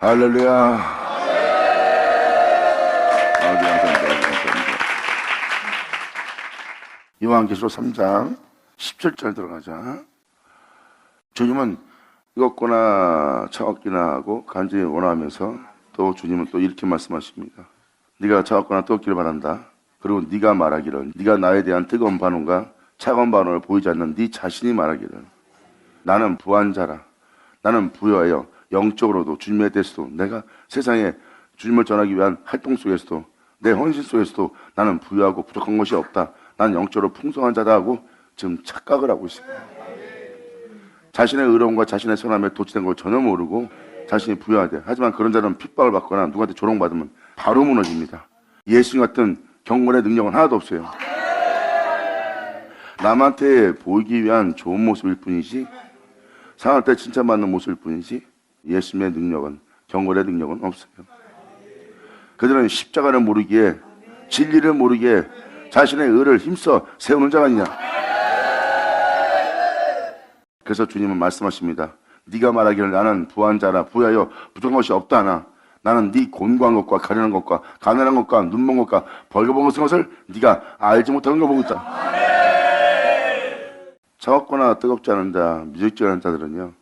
할렐루야. 감사합니다. 요한계시록 3장 17절 들어가자. 주님은 뜨겁거나 차갑기나 하고 간절히 원하면서 또 주님은 또 이렇게 말씀하십니다. 네가 차갑거나 뜨겁기를 바란다. 그리고 네가 말하기를, 네가 나에 대한 뜨거운 반응과 차가운 반응을 보이지 않는 네 자신이 말하기를, 나는 부한 자라. 나는 부여하여 영적으로도 주님에 대해서도 내가 세상에 주님을 전하기 위한 활동 속에서도 내 헌신 속에서도 나는 부유하고 부족한 것이 없다. 나는 영적으로 풍성한 자다 하고 지금 착각을 하고 있습니다. 자신의 의로움과 자신의 선함에 도취된 걸 전혀 모르고 자신이 부유하대. 하지만 그런 자는 핍박을 받거나 누구한테 조롱받으면 바로 무너집니다. 예수님 같은 경건의 능력은 하나도 없어요. 남한테 보이기 위한 좋은 모습일 뿐이지, 상할 때 칭찬받는 모습일 뿐이지 예수님의 능력은, 경건의 능력은 없어요. 그들은 십자가를 모르기에, 진리를 모르기에 자신의 의를 힘써 세우는 자가 있냐. 그래서 주님은 말씀하십니다. 네가 말하기를 나는 부한 자라, 부여하여 부족한 것이 없다 하나 나는 네 곤고한 것과 가련한 것과 가난한 것과 눈먼 것과 벌거벗은 것을 네가 알지 못하는 걸 보고 있다. 차갑거나 뜨겁지 않은 자, 미적지 않은 자들은요,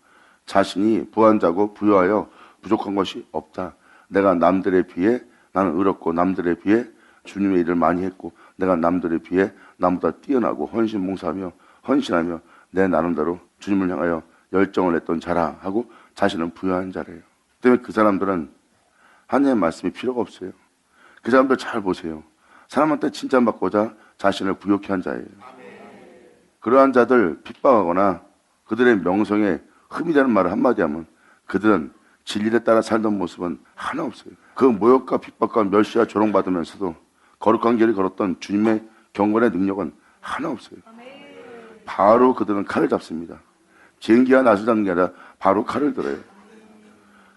자신이 부한 자고 부여하여 부족한 것이 없다. 내가 남들에 비해 나는 의롭고 남들에 비해 주님의 일을 많이 했고 내가 남들에 비해 남보다 뛰어나고 헌신 봉사하며 헌신하며 내 나름대로 주님을 향하여 열정을 냈던 자라 하고 자신은 부여한 자래요. 때문에 그 사람들은 하나님의 말씀이 필요가 없어요. 그 사람들 잘 보세요. 사람한테 칭찬받고자 자신을 부욕해 한 자예요. 그러한 자들 핍박하거나 그들의 명성에 흠이 되는 말을 한마디 하면 그들은 진리에 따라 살던 모습은 하나 없어요. 그 모욕과 핍박과 멸시와 조롱받으면서도 거룩한 길을 걸었던 주님의 경건의 능력은 하나 없어요. 바로 그들은 칼을 잡습니다. 쟁기와 낫을 잡는 게 아니라 바로 칼을 들어요.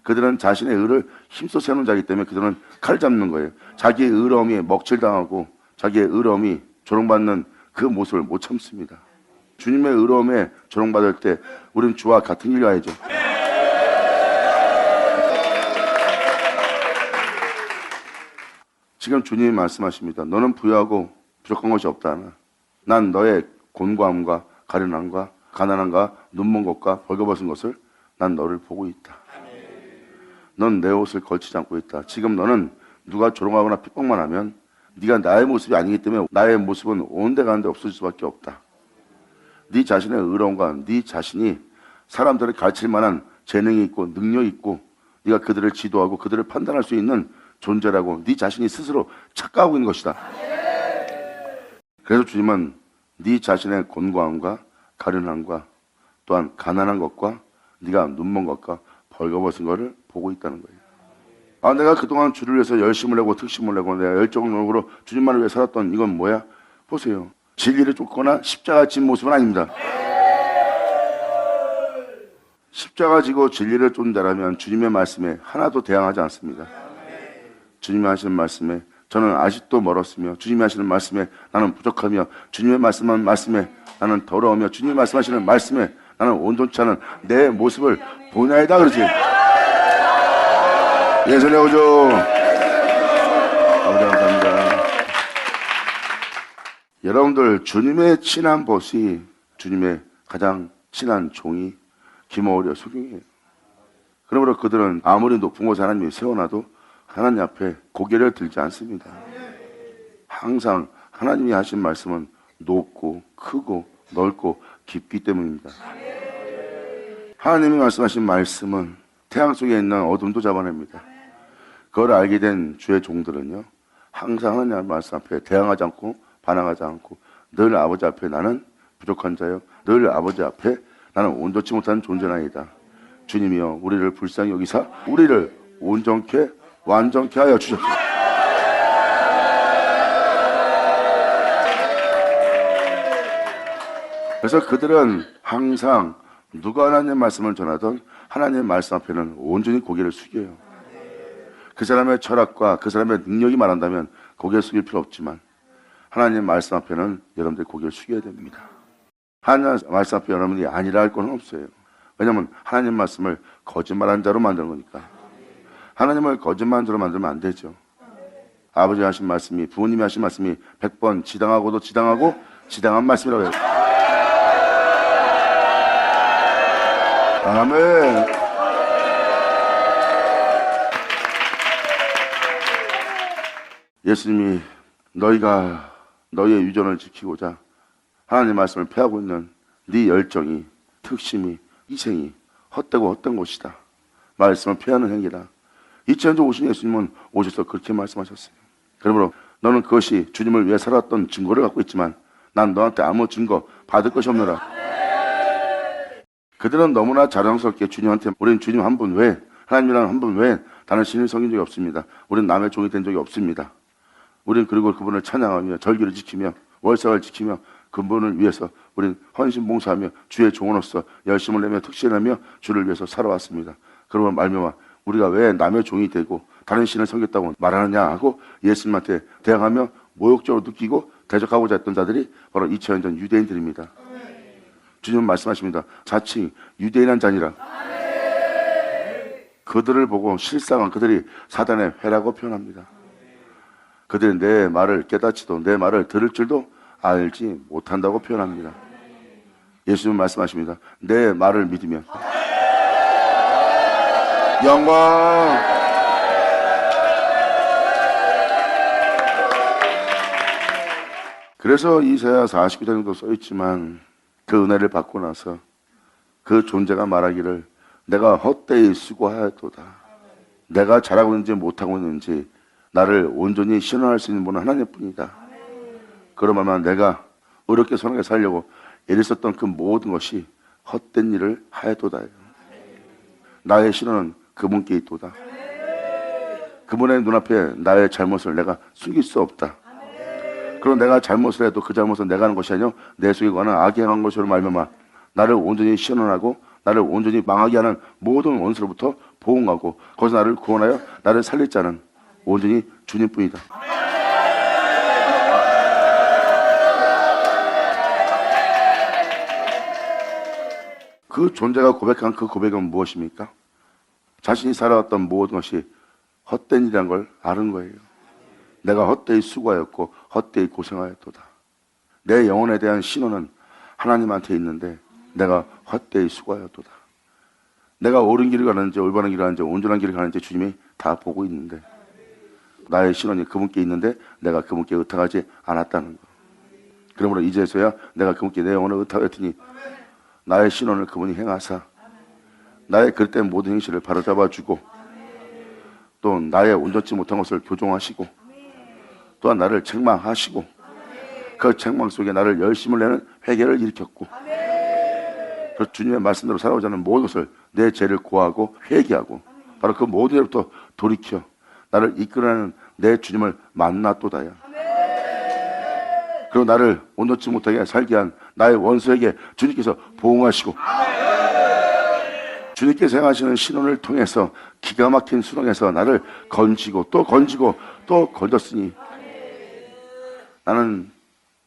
그들은 자신의 의를 힘써 세우는 자이기 때문에 그들은 칼을 잡는 거예요. 자기의 의로움이 먹칠당하고 자기의 의로움이 조롱받는 그 모습을 못 참습니다. 주님의 의로움에 조롱받을 때 우리는 주와 같은 길 가야죠. 지금 주님이 말씀하십니다. 너는 부유하고 부족한 것이 없다. 난 너의 곤고함과 가련함과 가난함과 눈먼 것과 벌거벗은 것을 난 너를 보고 있다. 넌 내 옷을 걸치지 않고 있다. 지금 너는 누가 조롱하거나 핍박만 하면 네가 나의 모습이 아니기 때문에 나의 모습은 온데 가는데 없어질 수밖에 없다. 네 자신의 의로움과 네 자신이 사람들을 가르칠 만한 재능이 있고 능력이 있고 네가 그들을 지도하고 그들을 판단할 수 있는 존재라고 네 자신이 스스로 착각하고 있는 것이다. 그래서 주님은 네 자신의 곤고함과 가련함과 또한 가난한 것과 네가 눈먼 것과 벌거벗은 것을 보고 있다는 거예요. 내가 그동안 주를 위해서 열심을 내고 특심을 내고 내가 열정적으로 주님만을 위해 살았던 이건 뭐야? 보세요. 진리를 쫓거나 십자가 진 모습은 아닙니다. 십자가 지고 진리를 쫓는 자라면 주님의 말씀에 하나도 대항하지 않습니다. 주님이 하시는 말씀에 저는 아직도 멀었으며 주님이 하시는 말씀에 나는 부족하며 주님의 말씀한 말씀에 나는 더러우며 주님이 말씀하시는 말씀에 나는 온전치 않은 내 모습을 보냐이다 그러지. 예수님 오죠. 아버지 감사합니다. 여러분들 주님의 친한 벗이 주님의 가장 친한 종이 기모오려 소경이에요. 그러므로 그들은 아무리 높은 곳에 하나님이 세워놔도 하나님 앞에 고개를 들지 않습니다. 항상 하나님이 하신 말씀은 높고 크고 넓고 깊기 때문입니다. 하나님이 말씀하신 말씀은 태양 속에 있는 어둠도 잡아냅니다. 그걸 알게 된 주의 종들은요, 항상 하나님의 말씀 앞에 대항하지 않고 반항하지 않고 늘 아버지 앞에 나는 부족한 자요, 늘 아버지 앞에 나는 온전치 못한 존재나이다. 주님이여 우리를 불쌍히 여기사 우리를 온전케 완전케 하여 주셨소. 그래서 그들은 항상 누가 하나님의 말씀을 전하던 하나님의 말씀 앞에는 온전히 고개를 숙여요. 그 사람의 철학과 그 사람의 능력이 말한다면 고개를 숙일 필요 없지만 하나님의 말씀 앞에는 여러분들이 고개를 숙여야 됩니다. 하나님의 말씀 앞에 여러분이 아니라 할 건 없어요. 왜냐하면 하나님의 말씀을 거짓말한 자로 만드는 거니까. 하나님을 거짓말로 만들면 안 되죠. 아버지 하신 말씀이, 부모님이 하신 말씀이 100번 지당하고도 지당하고 지당한 말씀이라고 해요. 아멘. 예수님이 너희가 너희의 유전을 지키고자 하나님의 말씀을 폐하고 있는 네 열정이, 특심이, 희생이 헛되고 헛된 것이다. 말씀을 폐하는 행위다. 2000년 전 오신 예수님은 오셔서 그렇게 말씀하셨어요. 그러므로 너는 그것이 주님을 위해 살았던 증거를 갖고 있지만 난 너한테 아무 증거 받을 것이 없노라. 그들은 너무나 자랑스럽게 주님한테 우리는 주님 한 분 외에, 하나님이라는 한 분 외에 다른 신을 섬긴 적이 없습니다. 우리는 남의 종이 된 적이 없습니다. 우리는 그리고 그분을 찬양하며 절기를 지키며 월삭을 지키며 그분을 위해서 우리는 헌신봉사하며 주의 종으로서 열심을 내며 특신을 하며 주를 위해서 살아왔습니다. 그러면 말미암아 우리가 왜 남의 종이 되고 다른 신을 섬겼다고 말하느냐 하고 예수님한테 대항하며 모욕적으로 느끼고 대적하고자 했던 자들이 바로 2000년 전 유대인들입니다. 주님은 말씀하십니다. 자칭 유대인한 자니라. 그들을 보고 실상은 그들이 사단의 회라고 표현합니다. 그들이 내 말을 깨닫지도 내 말을 들을 줄도 알지 못한다고 표현합니다. 예수님은 말씀하십니다. 내 말을 믿으면 영광. 그래서 이사야 49장 정도 써있지만 그 은혜를 받고 나서 그 존재가 말하기를 내가 헛되이 수고하였도다. 내가 잘하고 있는지 못하고 있는지 나를 온전히 신원할 수 있는 분은 하나님뿐이다. 그러면 내가 어렵게 선하게 살려고 애쓰었던 그 모든 것이 헛된 일을 하였도다. 나의 신원은 그분께 있도다. 그분의 눈앞에 나의 잘못을 내가 숨길 수 없다. 그럼 내가 잘못을 해도 그 잘못은 내가 하는 것이 아니요 내 속에 관한 악이 행한 것으로 말미암아 나를 온전히 신원하고 나를 온전히 망하게 하는 모든 원수로부터 보응하고 거기서 나를 구원하여 나를 살릴 자는 온전히 주님뿐이다. 그 존재가 고백한 그 고백은 무엇입니까? 자신이 살아왔던 모든 것이 헛된 일이라는 걸 아는 거예요. 내가 헛되이 수고하였고 헛되이 고생하였도다. 내 영혼에 대한 신호는 하나님한테 있는데 내가 헛되이 수고하였도다. 내가 옳은 길을 가는지 올바른 길을 가는지 온전한 길을 가는지 주님이 다 보고 있는데 나의 신원이 그분께 있는데 내가 그분께 의탁하지 않았다는 거. 그러므로 이제서야 내가 그분께 내 영혼을 의탁하였더니 나의 신원을 그분이 행하사 나의 그릇된 모든 행실을 바로잡아주고 또 나의 온전치 못한 것을 교정하시고 또한 나를 책망하시고 그 책망 속에 나를 열심을 내는 회개를 일으켰고 그 주님의 말씀대로 살아오자는 모든 것을 내 죄를 고하고 회개하고 바로 그 모든 일부터 돌이켜 나를 이끌어내는 내 주님을 만났도다야. 그리고 나를 온전치 못하게 살게 한 나의 원수에게 주님께서 보응하시고 주님께서 행하시는 신원을 통해서 기가 막힌 수렁에서 나를 건지고 또 건지고 또 건졌으니 나는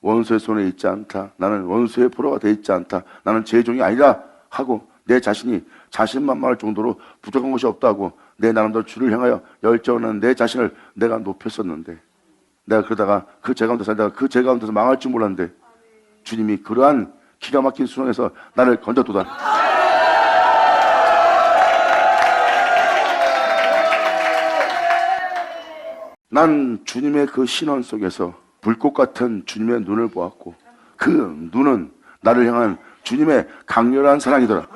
원수의 손에 있지 않다. 나는 원수의 포로가 되어 있지 않다. 나는 제종이 아니라 하고 내 자신이 자신만만할 정도로 부족한 것이 없다고 내 나름대로 주를 향하여 열정하는 내 자신을 내가 높였었는데 내가 그러다가 그 죄 가운데 살다가 그 죄 가운데서 망할 줄 몰랐는데 주님이 그러한 기가 막힌 수렁에서 나를 건졌도다. 난 주님의 그 신원 속에서 불꽃 같은 주님의 눈을 보았고 그 눈은 나를 향한 주님의 강렬한 사랑이더라.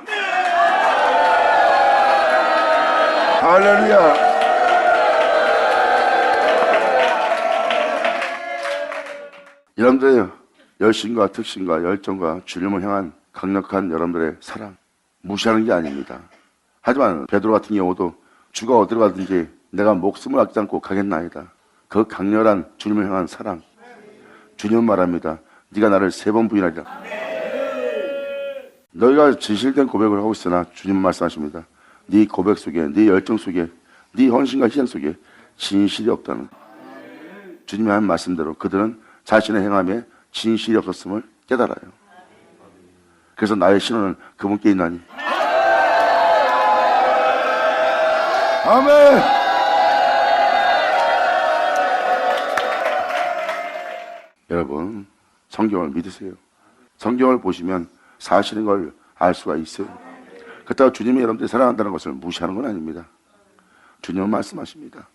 할렐루야. 여러분들의 열심과 특신과 열정과 주님을 향한 강력한 여러분들의 사랑 무시하는 게 아닙니다. 하지만 베드로 같은 경우도 주가 어디로 가든지 내가 목숨을 아끼지 않고 가겠나이다. 그 강렬한 주님을 향한 사랑. 주님은 말합니다. 네가 나를 3번 부인하리라. 너희가 진실된 고백을 하고 있으나 주님은 말씀하십니다. 네 고백 속에, 네 열정 속에, 네 헌신과 희생 속에 진실이 없다는 주님이 한 말씀대로 그들은 자신의 행함에 진실이 없었음을 깨달아요. 그래서 나의 신원은 그분께 있나니. 아멘. 여러분, 성경을 믿으세요. 성경을 보시면 사실인 걸 알 수가 있어요. 그렇다고 주님이 여러분들이 사랑한다는 것을 무시하는 건 아닙니다. 주님은 말씀하십니다.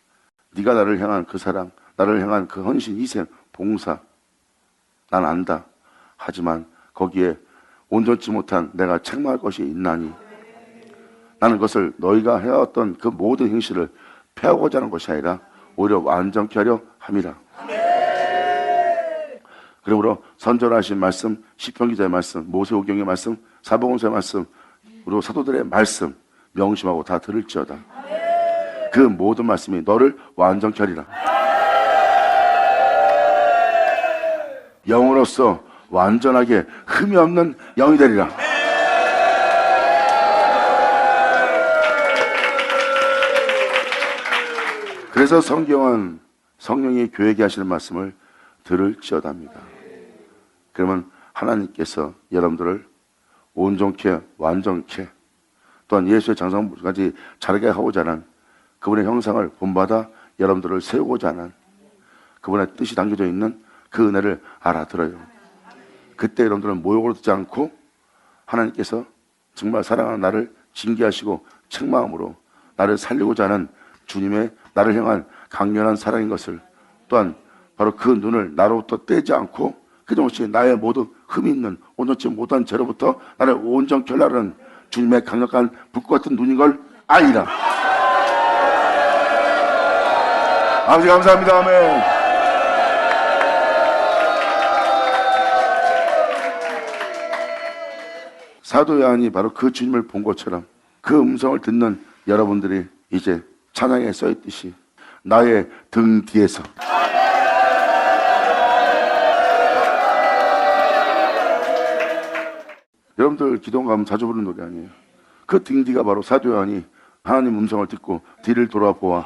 네가 나를 향한 그 사랑, 나를 향한 그 헌신, 희생, 봉사, 난 안다. 하지만 거기에 온전치 못한 내가 책망할 것이 있나니 나는 그것을 너희가 해왔던 그 모든 행실을 폐하고자 하는 것이 아니라 오히려 완전케 하려 함이라. 그러므로 선전하신 말씀, 시편 기자의 말씀, 모세오경의 말씀, 사복음서의 말씀, 그리고 사도들의 말씀 명심하고 다 들을지어다. 그 모든 말씀이 너를 완전케 하리라. 영으로서 완전하게 흠이 없는 영이 되리라. 그래서 성경은 성령이 교회에게 하시는 말씀을 들을지어다입니다. 그러면 하나님께서 여러분들을 온전케 완전케 또한 예수의 장성까지 자라게 하고자 하는 그분의 형상을 본받아 여러분들을 세우고자 하는 그분의 뜻이 담겨져 있는 그 은혜를 알아들어요. 그때 여러분들은 모욕을 듣지 않고 하나님께서 정말 사랑하는 나를 징계하시고 책망함으로 나를 살리고자 하는 주님의 나를 향한 강렬한 사랑인 것을 또한 바로 그 눈을 나로부터 떼지 않고 그동시 나의 모든 흠이 있는 온전치 못한 죄로부터 나를 온전케 하려는 주님의 강력한 불꽃 같은 눈인 걸 아니라. 아버지 감사합니다. 아멘. 사도 요한이 바로 그 주님을 본 것처럼 그 음성을 듣는 여러분들이 이제 찬양에 써있듯이 나의 등 뒤에서 여러분들 기도원 가면 자주 부르는 노래 아니에요. 그 등 뒤가 바로 사도 요한이 하나님 음성을 듣고 뒤를 돌아보아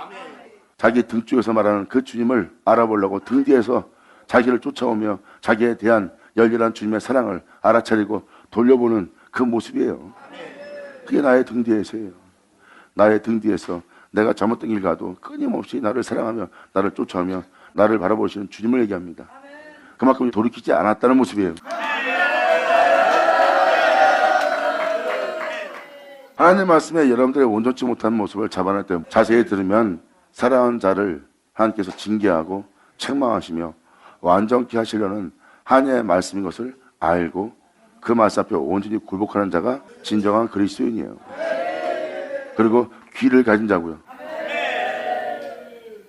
자기 등 쪽에서 말하는 그 주님을 알아보려고 등 뒤에서 자기를 쫓아오며 자기에 대한 열렬한 주님의 사랑을 알아차리고 돌려보는 그 모습이에요. 그게 나의 등 뒤에서예요. 나의 등 뒤에서 내가 잘못된 길 가도 끊임없이 나를 사랑하며 나를 쫓아오며 나를 바라보시는 주님을 얘기합니다. 그만큼 돌이키지 않았다는 모습이에요. 하나님의 말씀에 여러분들의 온전치 못한 모습을 잡아낼 때 자세히 들으면 사랑하는 자를 하나님께서 징계하고 책망하시며 완전케 하시려는 하나님의 말씀인 것을 알고 그 말씀 앞에 온전히 굴복하는 자가 진정한 그리스도인이에요. 그리고 귀를 가진 자고요.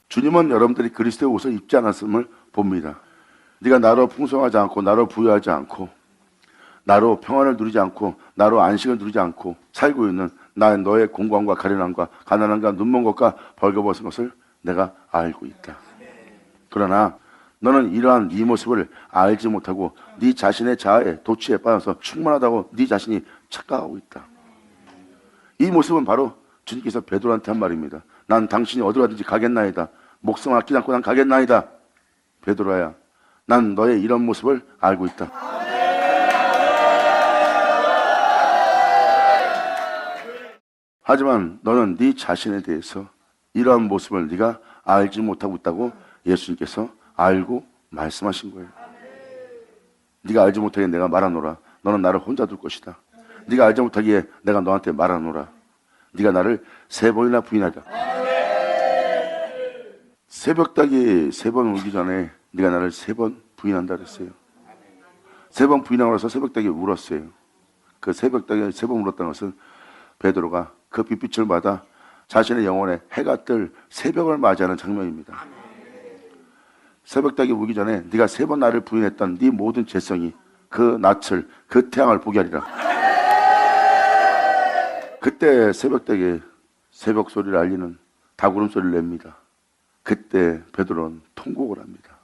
주님은 여러분들이 그리스도의 옷을 입지 않았음을 봅니다. 네가 나로 풍성하지 않고 나로 부유하지 않고 나로 평안을 누리지 않고 나로 안식을 누리지 않고 살고 있는 나의 너의 공고함과 가련함과 가난함과 눈먼 것과 벌거벗은 것을 내가 알고 있다. 그러나 너는 이러한 네 모습을 알지 못하고 네 자신의 자아에 도취에 빠져서 충만하다고 네 자신이 착각하고 있다. 이 모습은 바로 주님께서 베드로한테 한 말입니다. 난 당신이 어디로 가든지 가겠나이다. 목숨 아끼지 않고 난 가겠나이다. 베드로야, 난 너의 이런 모습을 알고 있다. 하지만 너는 네 자신에 대해서 이러한 모습을 네가 알지 못하고 있다고 예수님께서 알고 말씀하신 거예요. 네가 알지 못하기에 내가 말하노라. 너는 나를 혼자 둘 것이다. 네가 알지 못하기에 내가 너한테 말하노라. 네가 나를 3번이나 부인하자. 새벽닭이 3번 울기 전에 네가 나를 3번 부인한다 그랬어요. 3번 부인하고 나서 새벽닭이 울었어요. 그 새벽닭이 3번 울었다는 것은 베드로가 그 빛빛을 받아 자신의 영혼에 해가 뜰 새벽을 맞이하는 장면입니다. 새벽닭이 울기 전에 네가 3번 나를 부인했던 네 모든 죄성이 그 낯을 그 태양을 보게 하리라. 그때 새벽닭이 새벽 소리를 알리는 닭울음 소리를 냅니다. 그때 베드로는 통곡을 합니다.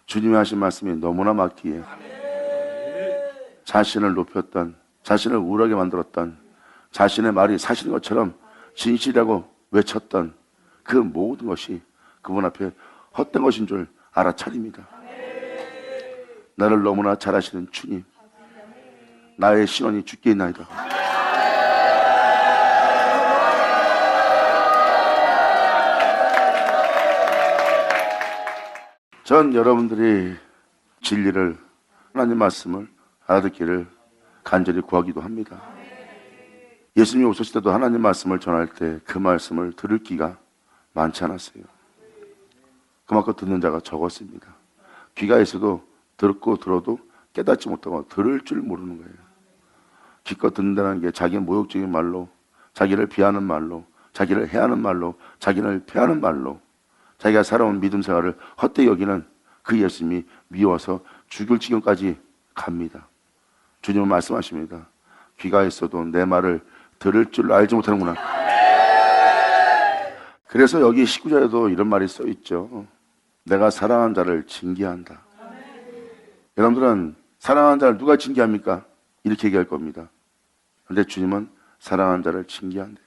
주님이 하신 말씀이 너무나 맞기에 자신을 높였던, 자신을 우울하게 만들었던, 자신의 말이 사실인 것처럼 진실이라고 외쳤던 그 모든 것이 그분 앞에 헛된 것인 줄 알아차립니다. 나를 너무나 잘 아시는 주님, 나의 신원이 주께 있나이다. 전 여러분들이 진리를, 하나님 말씀을 알아듣기를 간절히 구하기도 합니다. 예수님이 오셨을 때도 하나님 말씀을 전할 때 그 말씀을 들을 기가 많지 않았어요. 그만큼 듣는 자가 적었습니다. 귀가 있어도 듣고 들어도 깨닫지 못하고 들을 줄 모르는 거예요. 기껏 듣는다는 게 자기 모욕적인 말로, 자기를 비하는 말로, 자기를 해하는 말로, 자기를 패하는 말로, 자기가 살아온 믿음 생활을 헛되이 여기는 그 예수님이 미워서 죽을 지경까지 갑니다. 주님은 말씀하십니다. 귀가 있어도 내 말을 들을 줄 알지 못하는구나. 그래서 여기 19절에도 이런 말이 써 있죠. 내가 사랑하는 자를 징계한다. 여러분들은 사랑하는 자를 누가 징계합니까? 이렇게 얘기할 겁니다. 그런데 주님은 사랑하는 자를 징계한대요.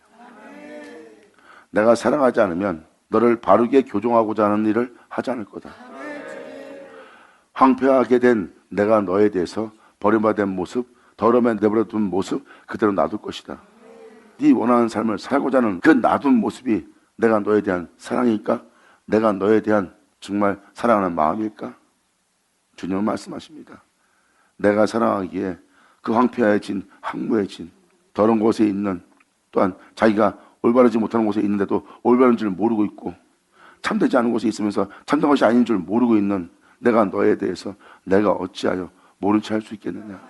내가 사랑하지 않으면 너를 바르게 교정하고자 하는 일을 하지 않을 거다. 황폐하게 된 내가 너에 대해서 버림받은 모습, 더러움에 내버려둔 모습 그대로 놔둘 것이다. 네 원하는 삶을 살고자 하는 그 놔둔 모습이 내가 너에 대한 사랑일까? 내가 너에 대한 정말 사랑하는 마음일까? 주님은 말씀하십니다. 내가 사랑하기에 그 황폐해진, 항무해진 더러운 곳에 있는, 또한 자기가 올바르지 못하는 곳에 있는데도 올바른 줄 모르고 있고 참되지 않은 곳에 있으면서 참된 것이 아닌 줄 모르고 있는 내가 너에 대해서 내가 어찌하여 모른 채 할 수 있겠느냐.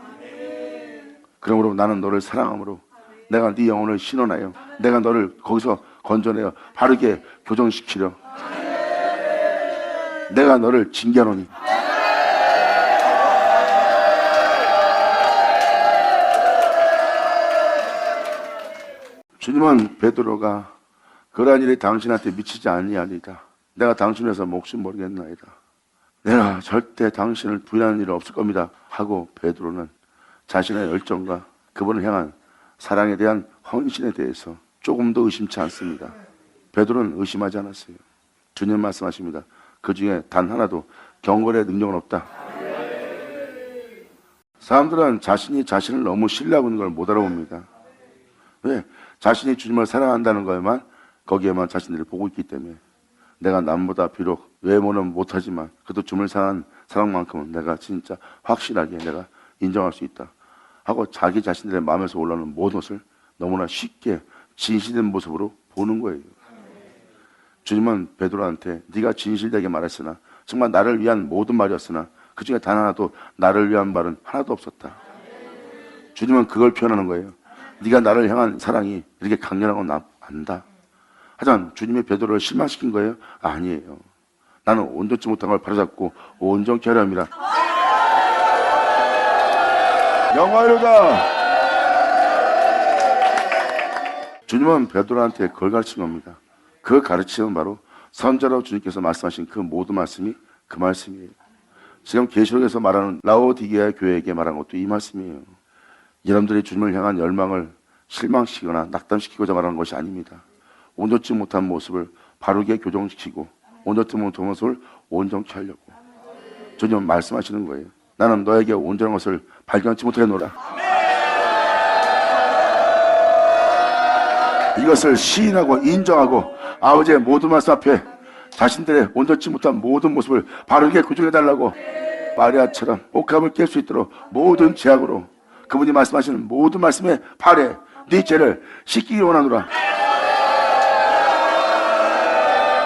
그러므로 나는 너를 사랑함으로 내가 네 영혼을 신원하여 내가 너를 거기서 건져내어 바르게 교정시키려 내가 너를 징계하노니. 주님은 베드로가 그러한 일이 당신한테 미치지 아니하리다. 내가 당신에서 목숨 모르겠나이다. 내가 절대 당신을 부인하는 일은 없을 겁니다. 하고 베드로는 자신의 열정과 그분을 향한 사랑에 대한 헌신에 대해서 조금도 의심치 않습니다. 베드로는 의심하지 않았어요. 주님 말씀하십니다. 그 중에 단 하나도 경건의 능력은 없다. 사람들은 자신이 자신을 너무 신뢰하고 있는 걸 못 알아봅니다. 왜? 자신이 주님을 사랑한다는 거에만, 거기에만 자신들을 보고 있기 때문에 내가 남보다 비록 외모는 못하지만 그래도 주님을 사랑하는 사랑만큼은 내가 진짜 확실하게 내가 인정할 수 있다 하고 자기 자신들의 마음에서 올라오는 모든 것을 너무나 쉽게 진실된 모습으로 보는 거예요. 주님은 베드로한테 네가 진실되게 말했으나 정말 나를 위한 모든 말이었으나 그 중에 단 하나도 나를 위한 말은 하나도 없었다. 주님은 그걸 표현하는 거예요. 네가 나를 향한 사랑이 이렇게 강렬하고 나 안다. 하지만 주님이 베드로를 실망시킨 거예요? 아니에요. 나는 온전치 못한 걸 바로잡고 온전케 하려 합니다. 영화로다. 주님은 베드로한테 그걸 가르친 겁니다. 그 가르침은 바로 선자로 주님께서 말씀하신 그 모든 말씀이 그 말씀이에요. 지금 계시록에서 말하는 라오디게아 교회에게 말한 것도 이 말씀이에요. 여러분들이 주님을 향한 열망을 실망시키거나 낙담시키고자 말하는 것이 아닙니다. 온전치 못한 모습을 바르게 교정시키고 온전치 못한 모습을 온전케 하려고 주님은 말씀하시는 거예요. 나는 너에게 온전한 것을 발견하지 못하겠노라. 이것을 시인하고 인정하고 아버지의 모든 말씀 앞에 자신들의 온전치 못한 모든 모습을 바르게 교정해달라고 마리아처럼 옥합을 깰 수 있도록 모든 제약으로 그분이 말씀하시는 모든 말씀에 발에 네 죄를 씻기기 원하노라.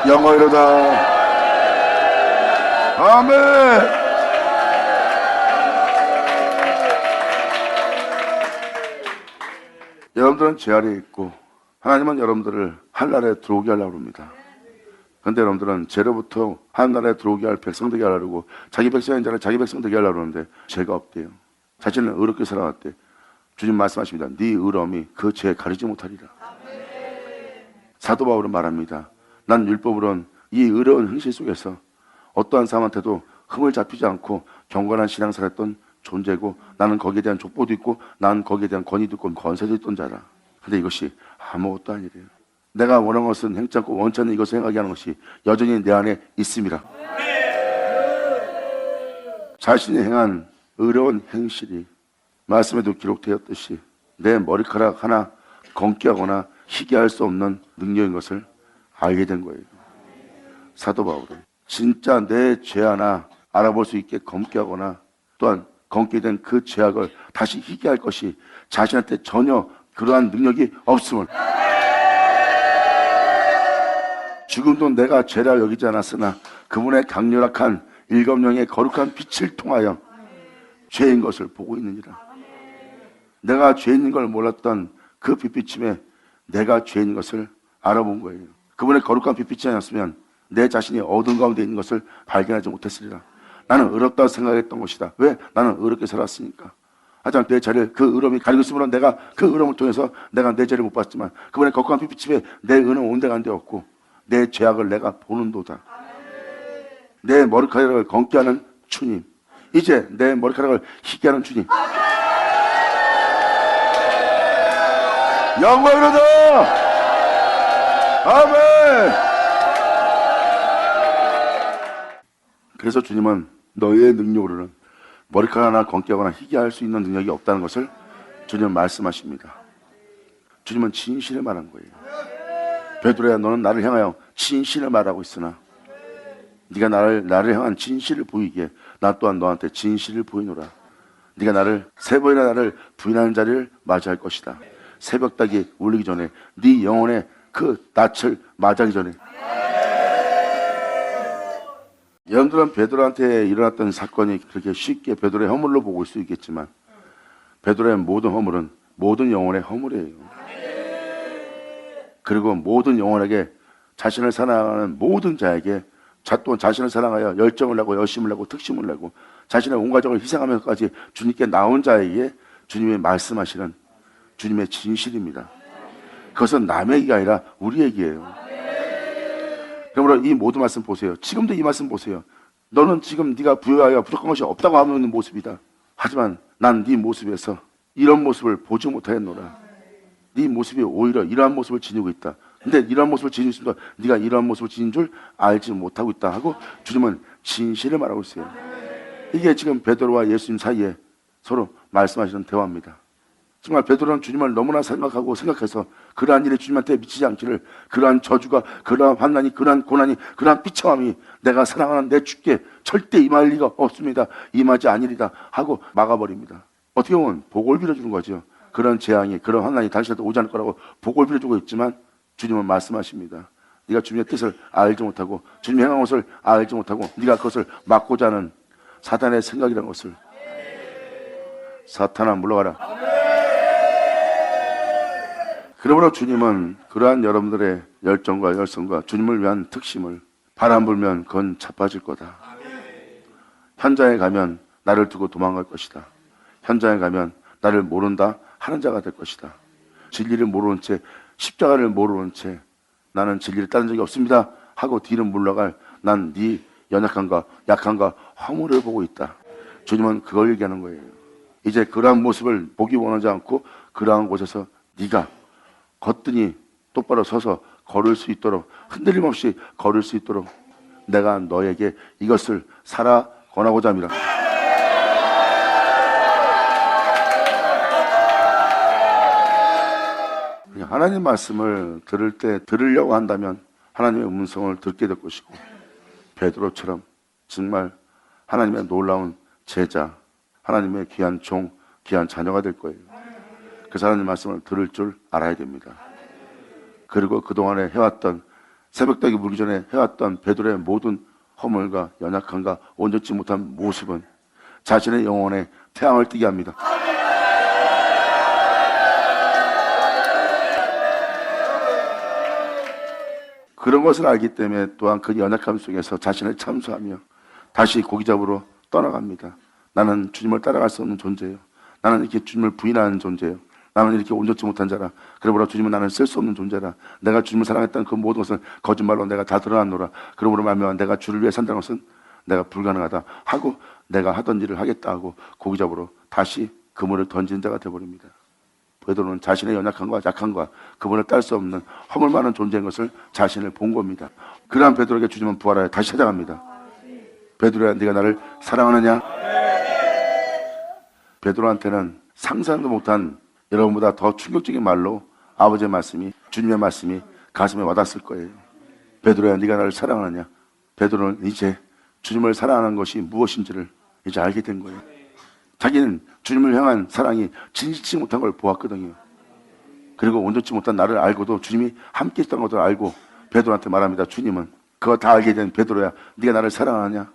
영어이로다. 아멘. 여러분들은 죄 아래에 있고 하나님은 여러분들을 한나라에 들어오게 하려고 합니다. 그런데 여러분들은 죄로부터 한나라에 들어오게 할 백성 되게 하려고 자기 백성인 자를 자기 백성 되게 하려고 하는데 죄가 없대요. 자신은 의롭게 살아왔대. 주님 말씀하십니다. 네 의로움이 그 죄 가리지 못하리라. 사도 바울은 말합니다. 난 율법으로는 이 의로운 행실 속에서 어떠한 사람한테도 흠을 잡히지 않고 경건한 신앙생활을 했던 존재고 나는 거기에 대한 족보도 있고 나는 거기에 대한 권위도 있고 권세도 있던 자라. 근데 이것이 아무것도 아니래요. 내가 원하는 것은 행치 않고 원치 않는 이것을 행하게 하는 것이 여전히 내 안에 있습니다. 자신이 행한 의로운 행실이 말씀에도 기록되었듯이 내 머리카락 하나 검게 하거나 희게 할 수 없는 능력인 것을 알게 된 거예요. 사도 바울은 진짜 내 죄 하나 알아볼 수 있게 검게 하거나 또한 검게 된 그 죄악을 다시 희게할 것이 자신한테 전혀 그러한 능력이 없음을, 죽음도 내가 죄라 여기지 않았으나 그분의 강렬한 일검령의 거룩한 빛을 통하여 죄인 것을 보고 있느니라. 내가 죄인인 걸 몰랐던 그 빛비침에 내가 죄인인 것을 알아본 거예요. 그분의 거룩한 빛비치지 않았으면 내 자신이 어두운 가운데 있는 것을 발견하지 못했으리라. 나는 의롭다고 생각했던 것이다. 왜? 나는 의롭게 살았으니까. 하지만 내 자리를 그 의로움이 가리고 있으므로 내가 그 의로움을 통해서 내가 내 자리를 못 봤지만 그분의 거룩한 빛비침에 내 의는 온데간데 없고 내 죄악을 내가 보는도다. 내 머리카락을 검게 하는 주님, 이제 내 머리카락을 희게 하는 주님, 영광이로다. 아멘. 그래서 주님은 너희의 능력으로는 머리카락 하나 검게 하거나 희게 할 수 있는 능력이 없다는 것을 주님은 말씀하십니다. 주님은 진실을 말한 거예요. 베드로야, 너는 나를 향하여 진실을 말하고 있으나 네가 나를 향한 진실을 보이기에 나 또한 너한테 진실을 보이노라. 네가 세 번이나 나를 부인하는 자리를 맞이할 것이다. 새벽닭이 울리기 전에, 네 영혼의 그 낯을 맞이하기 전에. 여러분들은 베드로한테 일어났던 사건이 그렇게 쉽게 베드로의 허물로 보고 있을 수 있겠지만 베드로의 모든 허물은 모든 영혼의 허물이에요. 그리고 모든 영혼에게, 자신을 사랑하는 모든 자에게, 또한 자신을 사랑하여 열정을 내고 열심을 내고 특심을 내고 자신의 온 가족을 희생하면서까지 주님께 나온 자에게 주님이 말씀하시는 주님의 진실입니다. 그것은 남의 얘기가 아니라 우리 얘기예요. 그러므로 이 모든 말씀 보세요. 지금도 이 말씀 보세요. 너는 지금 네가 부여하여 부족한 것이 없다고 하고 있는 모습이다. 하지만 난 네 모습에서 이런 모습을 보지 못하겠노라. 네 모습이 오히려 이러한 모습을 지니고 있다. 근데 이러한 모습을 지니고 있습니다. 네가 이러한 모습을 지닌 줄 알지 못하고 있다 하고 주님은 진실을 말하고 있어요. 이게 지금 베드로와 예수님 사이에 서로 말씀하시는 대화입니다. 정말 베드로는 주님을 너무나 생각해서 그러한 일에 주님한테 미치지 않기를, 그러한 저주가, 그러한 환난이, 그러한 고난이, 그러한 비참함이 내가 사랑하는 내 주께 절대 임할 리가 없습니다. 임하지 아니리다 하고 막아버립니다. 어떻게 보면 복을 빌어주는 거죠. 그런 재앙이, 그런 환난이 당신한테 오지 않을 거라고 복을 빌어주고 있지만 주님은 말씀하십니다. 네가 주님의 뜻을 알지 못하고 주님의 행한 것을 알지 못하고 네가 그것을 막고자 하는 사탄의 생각이라는 것을, 사탄아 물러가라. 그러므로 주님은 그러한 여러분들의 열정과 열성과 주님을 위한 특심을, 바람 불면 그건 자빠질 거다. 현장에 가면 나를 두고 도망갈 것이다. 현장에 가면 나를 모른다 하는 자가 될 것이다. 진리를 모르는 채, 십자가를 모르는 채 나는 진리를 따른 적이 없습니다 하고 뒤를 물러갈, 난 네 연약함과 약함과 허물을 보고 있다. 주님은 그걸 얘기하는 거예요. 이제 그러한 모습을 보기 원하지 않고 그러한 곳에서 네가 거뜬히 똑바로 서서 걸을 수 있도록, 흔들림 없이 걸을 수 있도록 내가 너에게 이것을 살아 권하고자 합니다. 하나님 말씀을 들을 때 들으려고 한다면 하나님의 음성을 듣게 될 것이고, 베드로처럼 정말 하나님의 놀라운 제자, 하나님의 귀한 종, 귀한 자녀가 될 거예요. 그래서 하나님 말씀을 들을 줄 알아야 됩니다. 그리고 그동안에 해왔던, 새벽닭이 물기 전에 해왔던 베드로의 모든 허물과 연약함과 온전치 못한 모습은 자신의 영혼에 태양을 뜨게 합니다. 그런 것을 알기 때문에 또한 그 연약함 속에서 자신을 참수하며 다시 고기 잡으러 떠나갑니다. 나는 주님을 따라갈 수 없는 존재예요. 나는 이렇게 주님을 부인하는 존재예요. 나는 이렇게 온전치 못한 자라. 그러므로 주님은 나는 쓸 수 없는 존재라. 내가 주님을 사랑했던 그 모든 것은 거짓말로 내가 다 드러났노라. 그러므로 말미암아 내가 주를 위해 산다는 것은 내가 불가능하다 하고 내가 하던 일을 하겠다 하고 고기 잡으러 다시 그물을 던진 자가 되어버립니다. 베드로는 자신의 연약함과 약함과 그분을 딸 수 없는 허물 많은 존재인 것을 자신을 본 겁니다. 그러한 베드로에게 주님은 부활하여 다시 찾아갑니다. 베드로야, 네가 나를 사랑하느냐? 베드로한테는 상상도 못한, 여러분보다 더 충격적인 말로 아버지의 말씀이, 주님의 말씀이 가슴에 와닿았을 거예요. 베드로야, 네가 나를 사랑하느냐? 베드로는 이제 주님을 사랑하는 것이 무엇인지를 이제 알게 된 거예요. 자기는 주님을 향한 사랑이 진실치 못한 걸 보았거든요. 그리고 온전치 못한 나를 알고도 주님이 함께 있던 것을 알고 베드로한테 말합니다. 주님은 그거 다 알게 된 베드로야, 네가 나를 사랑하냐?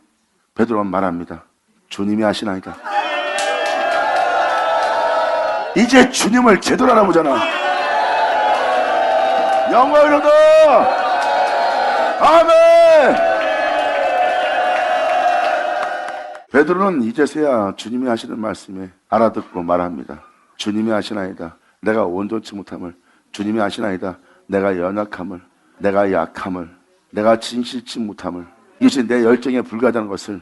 베드로가 말합니다. 주님이 아시나이다. 이제 주님을 제대로 알아보잖아. 영광을 얻어. 아멘. 베드로는 이제서야 주님이 하시는 말씀에 알아듣고 말합니다. 주님이 아시나이다. 내가 온전치 못함을. 주님이 아시나이다. 내가 연약함을, 내가 약함을, 내가 진실치 못함을, 이것이 내 열정에 불과하다는 것을